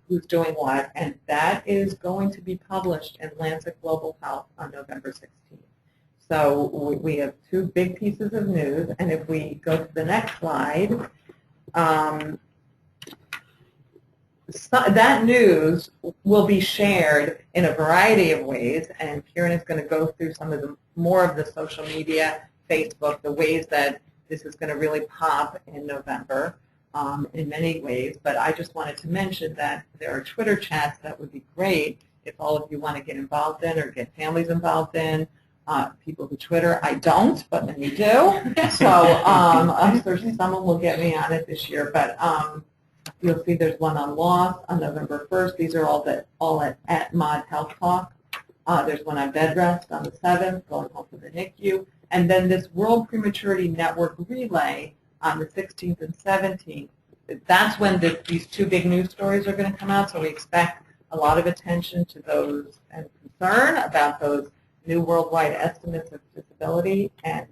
who's doing what, and that is going to be published in Lancet Global Health on November 16th. So we have two big pieces of news, and if we go to the next slide, that news will be shared in a variety of ways, and Kieran is going to go through some of the more of the social media, Facebook, the ways that this is going to really pop in November in many ways. But I just wanted to mention that there are Twitter chats that would be great if all of you want to get involved in or get families involved in. People who Twitter, I don't, but many do. So I'm sure someone will get me on it this year. But you'll see there's one on loss on November 1st. These are all at Mod Health Talk. There's one on bed rest on the 7th, going home from the NICU. And then this World Prematurity Network Relay on the 16th and 17th. That's when these two big news stories are going to come out. So we expect a lot of attention to those and concern about those new worldwide estimates of disability, and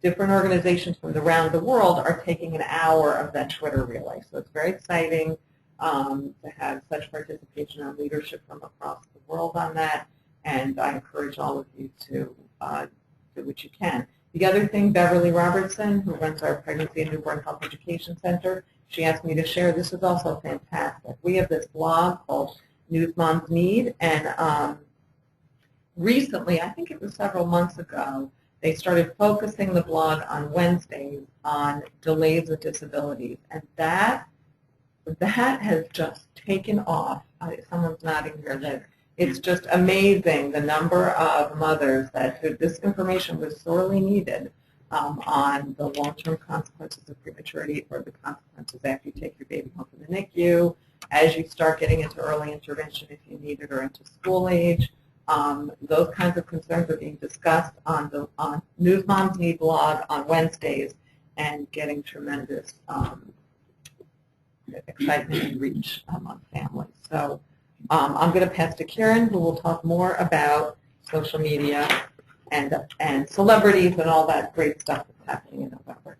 different organizations from around the world are taking an hour of that Twitter relay. So it's very exciting to have such participation and leadership from across the world on that, and I encourage all of you to do what you can. The other thing, Beverly Robertson, who runs our Pregnancy and Newborn Health Education Center, she asked me to share. This is also fantastic. We have this blog called News Moms Need, and recently, I think it was several months ago, they started focusing the blog on Wednesdays on delays of disabilities, and that has just taken off. Someone's nodding here. That it's just amazing the number of mothers that this information was sorely needed on the long-term consequences of prematurity, or the consequences after you take your baby home from the NICU, as you start getting into early intervention if you need it, or into school age. Those kinds of concerns are being discussed on News Moms Need blog on Wednesdays, and getting tremendous excitement and reach among families. So I'm going to pass to Karen, who will talk more about social media and celebrities and all that great stuff that's happening in November.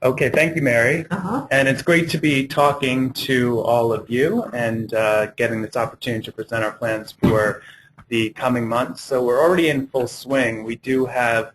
Okay, thank you, Mary. And it's great to be talking to all of you and getting this opportunity to present our plans for the coming months. So we're already in full swing. We do have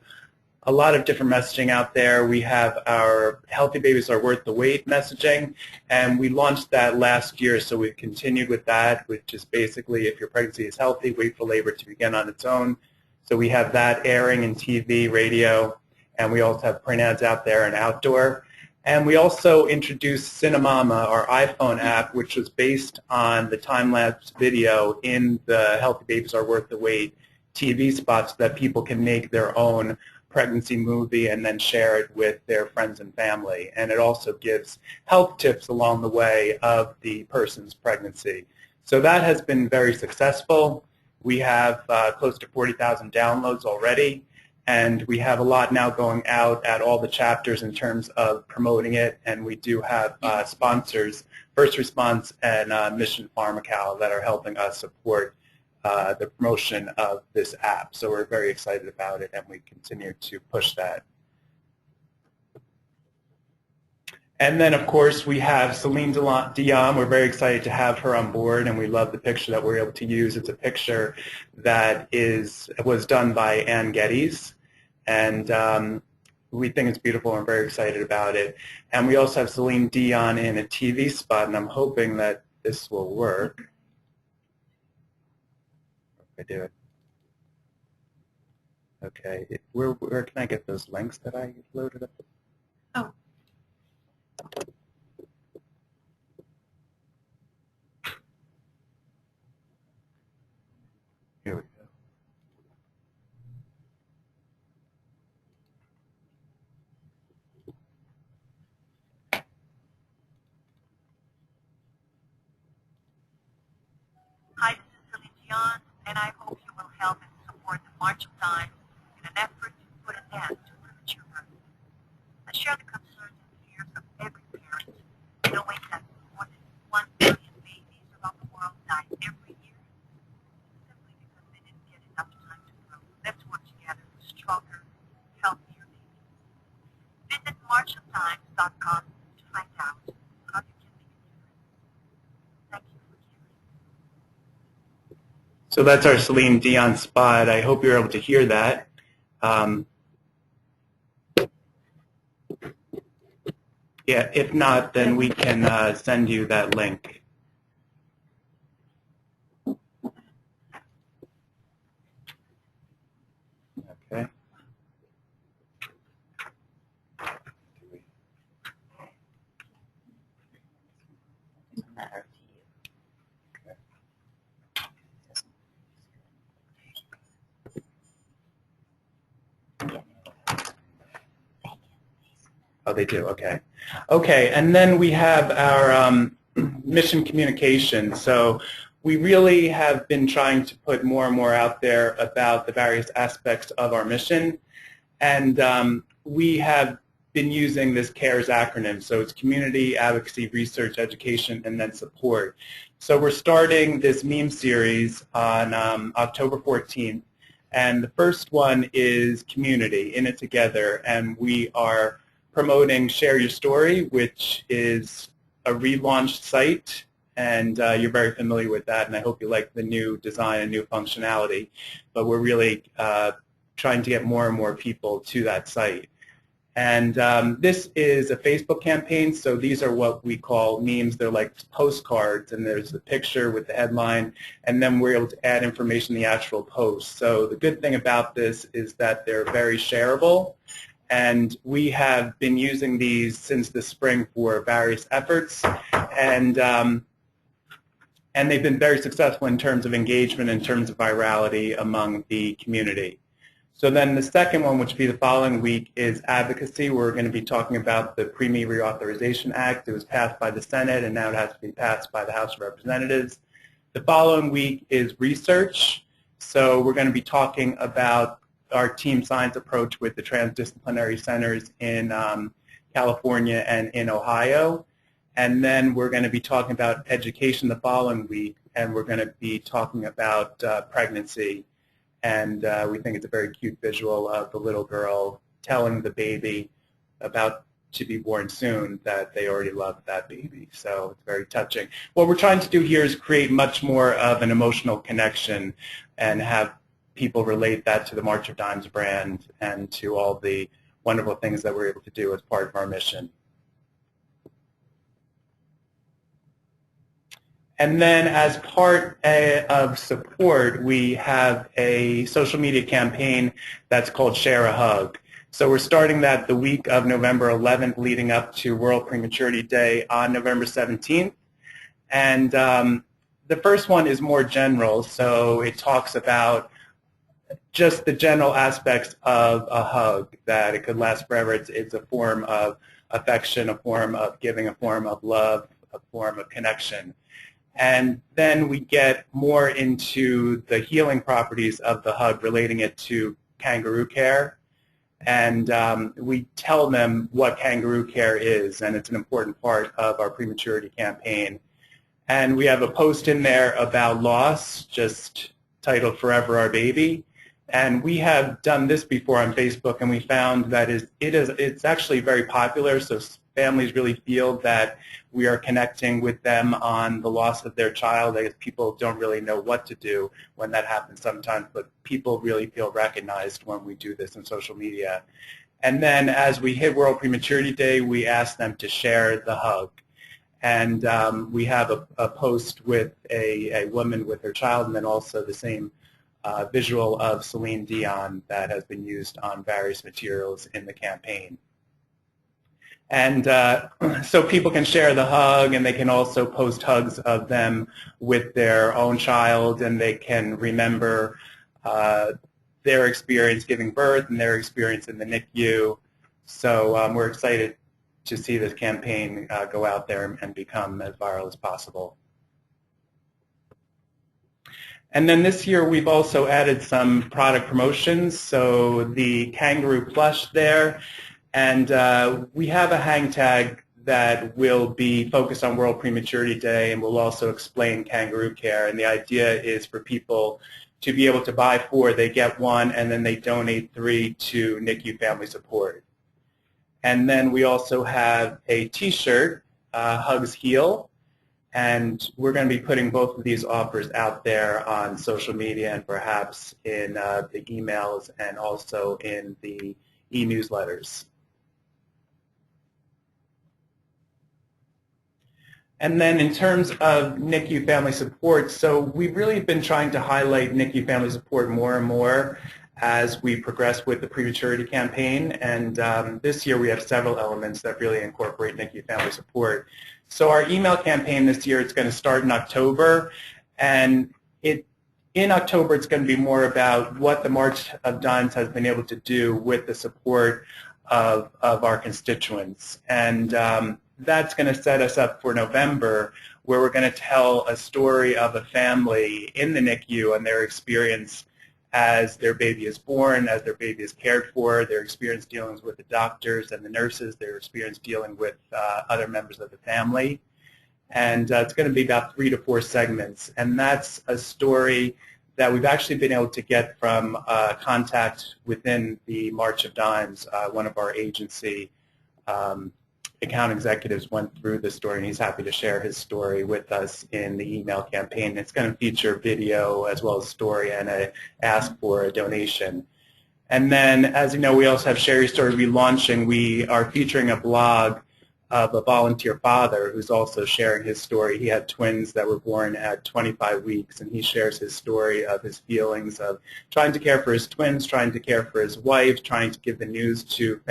a lot of different messaging out there. We have our Healthy Babies Are Worth the Wait messaging, and we launched that last year, so we've continued with that, which is basically, if your pregnancy is healthy, wait for labor to begin on its own. So we have that airing in TV, radio, and we also have print ads out there and outdoor. And we also introduced Cinemama, our iPhone app, which was based on the time-lapse video in the Healthy Babies Are Worth the Wait TV spots, so that people can make their own pregnancy movie and then share it with their friends and family. And it also gives health tips along the way of the person's pregnancy. So that has been very successful. We have close to 40,000 downloads already. And we have a lot now going out at all the chapters in terms of promoting it. And we do have sponsors, First Response and Mission Pharmacal, that are helping us support the promotion of this app. So we're very excited about it, and we continue to push that. And then, of course, we have Celine Dion. We're very excited to have her on board, and we love the picture that we're able to use. It's a picture that was done by Ann Geddes, and we think it's beautiful and very excited about it. And we also have Celine Dion in a TV spot, and I'm hoping that this will work. I do it. Okay, where can I get those links that I loaded up? Oh. Here we go. Hi, this is Celine Dion, and I hope you will help and support the March of Dimes in an effort to put an end to premature birth. I share the concerns and fears of every parent, knowing that more than 1 billion babies around the world die every year simply because they didn't get enough time to grow. Let's work together for stronger, healthier babies. Visit marchofdimes.com to find out how you can make a difference. Thank you for hearing. So that's our Celine Dion spot. I hope you're able to hear that. Yeah, if not, then we can send you that link. Okay. Oh, they do. Okay. Okay, and then we have our mission communication. So we really have been trying to put more and more out there about the various aspects of our mission, and we have been using this CARES acronym. So it's community, advocacy, research, education, and then support. So we're starting this meme series on October 14th, and the first one is community, in it together, and we are promoting Share Your Story, which is a relaunched site, and you're very familiar with that, and I hope you like the new design and new functionality. But we're really trying to get more and more people to that site. And this is a Facebook campaign, so these are what we call memes. They're like postcards, and there's a picture with the headline, and then we're able to add information in the actual post. So the good thing about this is that they're very shareable, and we have been using these since the spring for various efforts, and they've been very successful in terms of engagement, in terms of virality among the community. So then the second one, which will be the following week, is advocacy. We're going to be talking about the Pre-Me Reauthorization Act. It was passed by the Senate, and now it has to be passed by the House of Representatives. The following week is research. So we're going to be talking about our team science approach with the transdisciplinary centers in California and in Ohio. And then we're going to be talking about education the following week, and we're going to be talking about pregnancy. And we think it's a very cute visual of the little girl telling the baby about to be born soon that they already love that baby. So it's very touching. What we're trying to do here is create much more of an emotional connection and have people relate that to the March of Dimes brand and to all the wonderful things that we're able to do as part of our mission. And then as part of support, we have a social media campaign that's called Share a Hug. So we're starting that the week of November 11th, leading up to World Prematurity Day on November 17th. And the first one is more general, so it talks about just the general aspects of a hug, that it could last forever. It's a form of affection, a form of giving, a form of love, a form of connection. And then we get more into the healing properties of the hug, relating it to kangaroo care. And we tell them what kangaroo care is, and it's an important part of our prematurity campaign. And we have a post in there about loss, just titled Forever Our Baby. And we have done this before on Facebook, and we found that it's actually very popular, so families really feel that we are connecting with them on the loss of their child. I guess people don't really know what to do when that happens sometimes, but people really feel recognized when we do this in social media. And then as we hit World Prematurity Day, we ask them to share the hug. And we have a post with a woman with her child, and then also the same visual of Celine Dion that has been used on various materials in the campaign. And so people can share the hug, and they can also post hugs of them with their own child, and they can remember their experience giving birth and their experience in the NICU. So we're excited to see this campaign go out there and become as viral as possible. And then this year we've also added some product promotions, so the kangaroo plush there, and we have a hang tag that will be focused on World Prematurity Day, and we'll also explain kangaroo care. And the idea is for people to be able to buy 4, they get 1, and then they donate 3 to NICU Family Support. And then we also have a t-shirt, Hugs Heal, and we're going to be putting both of these offers out there on social media and perhaps in the emails and also in the e-newsletters. And then in terms of NICU Family Support, so we've really been trying to highlight NICU Family Support more and more as we progress with the prematurity campaign. And this year we have several elements that really incorporate NICU Family Support. So our email campaign this year, it's going to start in October, and in October it's going to be more about what the March of Dimes has been able to do with the support of our constituents. And that's going to set us up for November, where we're going to tell a story of a family in the NICU and their experience as their baby is born, as their baby is cared for, their experience dealing with the doctors and the nurses, their experience dealing with other members of the family. And it's going to be about 3 to 4 segments. And that's a story that we've actually been able to get from contact within the March of Dimes. One of our agency account executives went through the story, and he's happy to share his story with us in the email campaign. It's going to feature video as well as story and a ask for a donation. And then, as you know, we also have Share Your Story relaunching. We are featuring a blog of a volunteer father who's also sharing his story. He had twins that were born at 25 weeks, and he shares his story of his feelings of trying to care for his twins, trying to care for his wife, trying to give the news to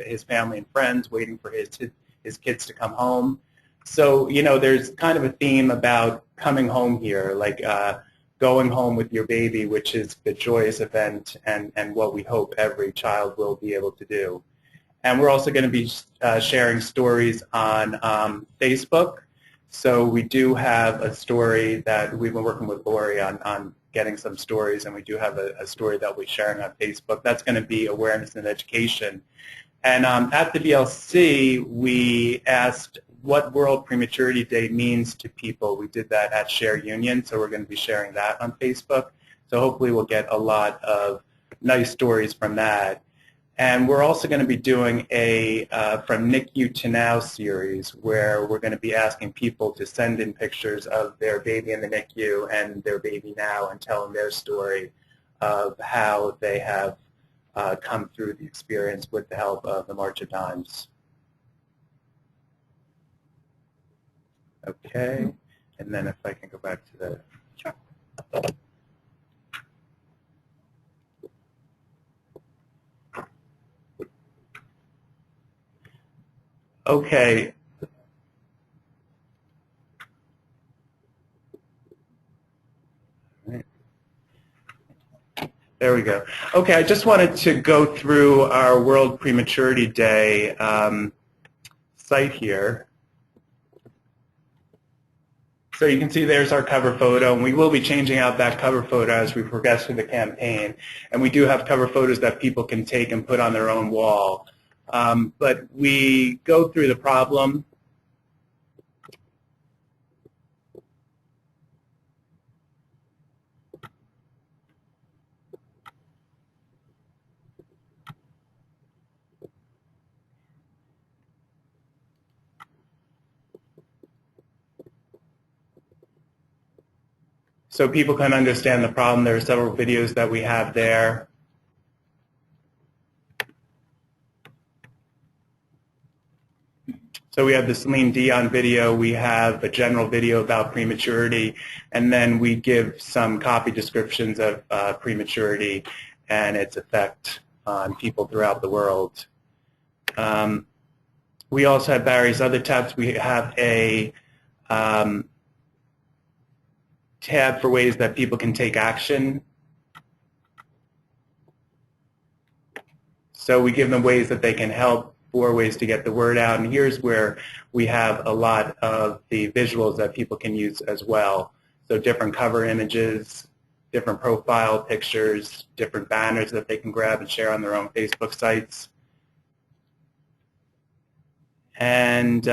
his family and friends, waiting for his kids to come home. So, you know, there's kind of a theme about coming home here, like going home with your baby, which is the joyous event and what we hope every child will be able to do. And we're also going to be sharing stories on Facebook. So we do have a story that we've been working with Lori on getting some stories, and we do have a story that we're sharing on Facebook. That's going to be awareness and education. And at the VLC, we asked what World Prematurity Day means to people. We did that at Share Union, so we're going to be sharing that on Facebook. So hopefully we'll get a lot of nice stories from that. And we're also going to be doing a From NICU to Now series, where we're going to be asking people to send in pictures of their baby in the NICU and their baby now, and telling their story of how they have come through the experience with the help of the March of Dimes. Okay, and then if I can go back to the... Sure. Okay. There we go. Okay, I just wanted to go through our World Prematurity Day site here. So you can see there's our cover photo, and we will be changing out that cover photo as we progress through the campaign. And we do have cover photos that people can take and put on their own wall. But we go through the problem. So people can understand the problem. There are several videos that we have there. So we have the Celine Dion video, we have a general video about prematurity, and then we give some copy descriptions of prematurity and its effect on people throughout the world. We also have various other tabs. We have a tab for ways that people can take action. So we give them ways that they can help, 4 ways to get the word out. And here's where we have a lot of the visuals that people can use as well. So different cover images, different profile pictures, different banners that they can grab and share on their own Facebook sites. And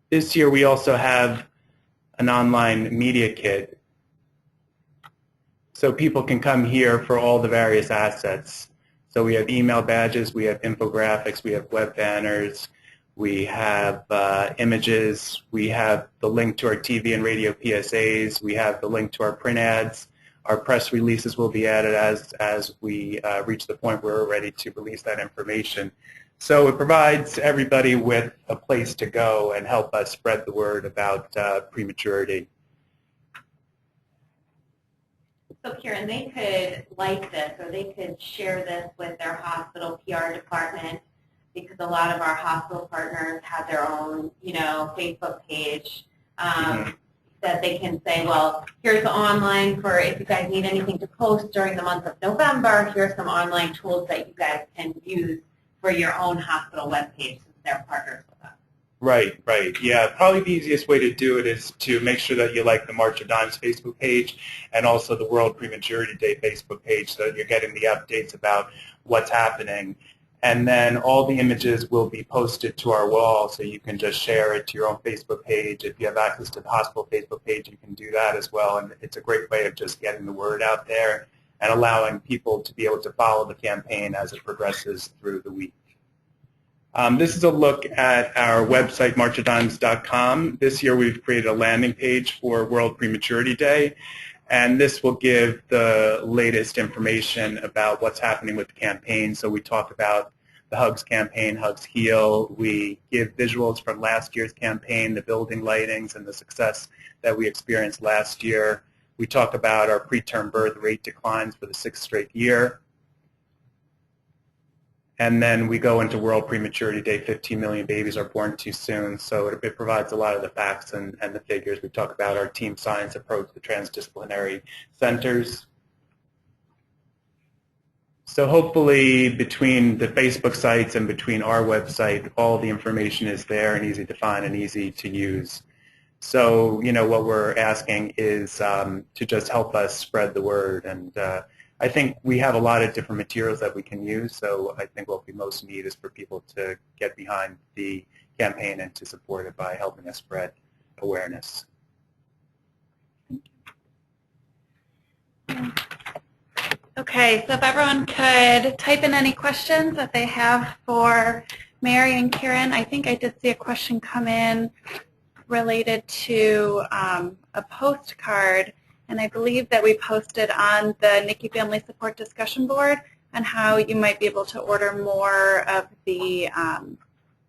this year we also have an online media kit. So people can come here for all the various assets. So we have email badges, we have infographics, we have web banners, we have images, we have the link to our TV and radio PSAs, we have the link to our print ads. Our press releases will be added as we reach the point where we're ready to release that information. So it provides everybody with a place to go and help us spread the word about prematurity. So Karen, they could like this, or they could share this with their hospital PR department, because a lot of our hospital partners have their own, Facebook page. that they can say, well, here's the online for if you guys need anything to post during the month of November, here's some online tools that you guys can use for your own hospital webpage since they're partners with us. Right, right. Yeah, probably the easiest way to do it is to make sure that you like the March of Dimes Facebook page and also the World Prematurity Day Facebook page so that you're getting the updates about what's happening. And then all the images will be posted to our wall so you can just share it to your own Facebook page. If you have access to the hospital Facebook page, you can do that as well. And it's a great way of just getting the word out there and allowing people to be able to follow the campaign as it progresses through the week. This is a look at our website, marchofdimes.com. This year we've created a landing page for World Prematurity Day, and this will give the latest information about what's happening with the campaign. So we talk about the HUGS campaign, HUGS Heal. We give visuals from last year's campaign, the building lightings, and the success that we experienced last year. We talk about our preterm birth rate declines for the 6th straight year. And then we go into World Prematurity Day, 15 million babies are born too soon. So it provides a lot of the facts and the figures. We talk about our team science approach, the transdisciplinary centers. So hopefully between the Facebook sites and between our website, all the information is there and easy to find and easy to use. So, you know, what we're asking is to just help us spread the word. And I think we have a lot of different materials that we can use, so I think what we most need is for people to get behind the campaign and to support it by helping us spread awareness. Okay, so if everyone could type in any questions that they have for Mary and Karen. I think I did see a question come in related to a postcard. And I believe that we posted on the NICU Family Support Discussion Board on how you might be able to order more of the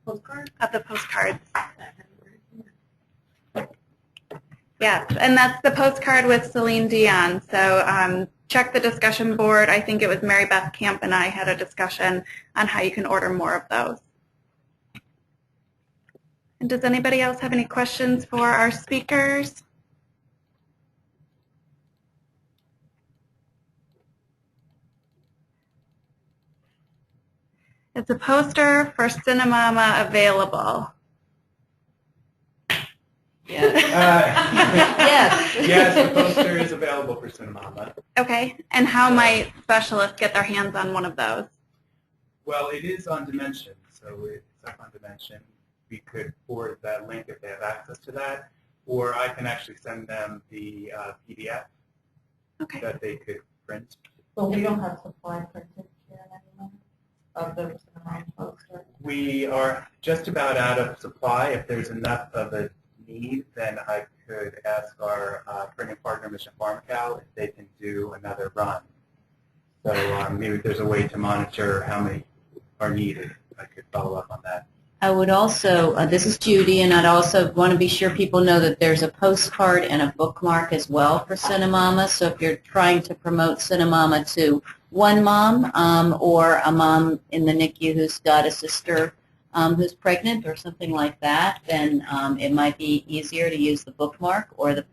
postcards. Yeah, and that's the postcard with Celine Dion. So check the discussion board. I think it was Mary Beth Camp and I had a discussion on how you can order more of those. And does anybody else have any questions for our speakers? Is a poster for Cinemama available? Yes. Yes. Yes, the poster is available for Cinemama. Okay, and how might specialists get their hands on one of those? Well, it is on Dimension, so it's up on Dimension. We could forward that link if they have access to that, or I can actually send them the PDF that they could print. So we don't have supply printed here anymore of the Cinemama poster? We are just about out of supply. If there's enough of a need, then I could ask our printing partner, Mission Pharmacal, if they can do another run. So maybe there's a way to monitor how many are needed. I could follow up on that. I would also, this is Judy, and I'd also want to be sure people know that there's a postcard and a bookmark as well for Cinemama. So if you're trying to promote Cinemama to one mom or a mom in the NICU who's got a sister who's pregnant or something like that, then it might be easier to use the bookmark or the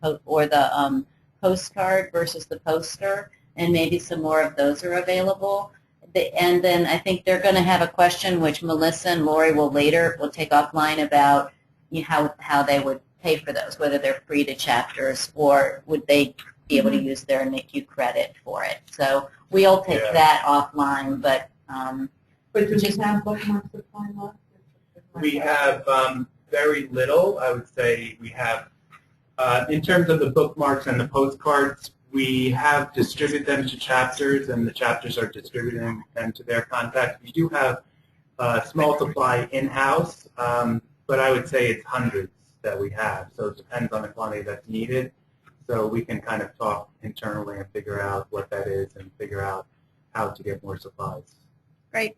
postcard versus the poster, and maybe some more of those are available. And then I think they're going to have a question which Melissa and Lori will take offline about how they would pay for those, whether they're free to chapters or would they be able to use their NICU credit for it. So we'll take that offline, but do you have bookmark supply left? We have very little. I would say we have, in terms of the bookmarks and the postcards, we have distributed them to chapters, and the chapters are distributing them to their contacts. We do have a small supply in-house, but I would say it's hundreds that we have. So it depends on the quantity that's needed. So we can kind of talk internally and figure out what that is and figure out how to get more supplies. Great.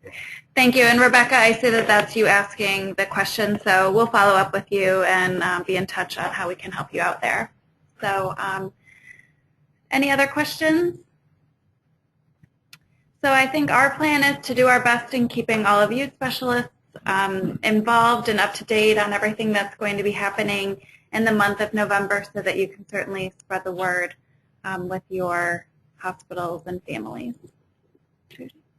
Thank you. And Rebecca, I see that that's you asking the question, so we'll follow up with you and be in touch on how we can help you out there. So any other questions? So I think our plan is to do our best in keeping all of you specialists involved and up to date on everything that's going to be happening in the month of November so that you can certainly spread the word with your hospitals and families.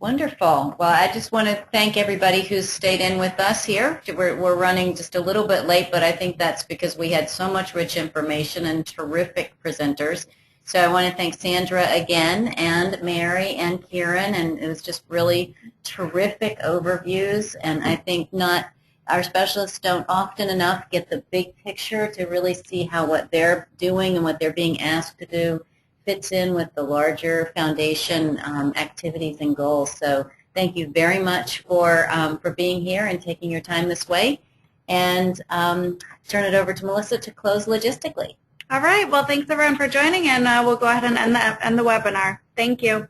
Wonderful. Well, I just want to thank everybody who's stayed in with us here. We're running just a little bit late, but I think that's because we had so much rich information and terrific presenters. So I want to thank Sandra again, and Mary and Kieran, and it was just really terrific overviews, and I think our specialists don't often enough get the big picture to really see how what they're doing and what they're being asked to do fits in with the larger foundation activities and goals. So thank you very much for being here and taking your time this way. And turn it over to Melissa to close logistically. All right. Well, thanks everyone for joining, and we'll go ahead and end the webinar. Thank you.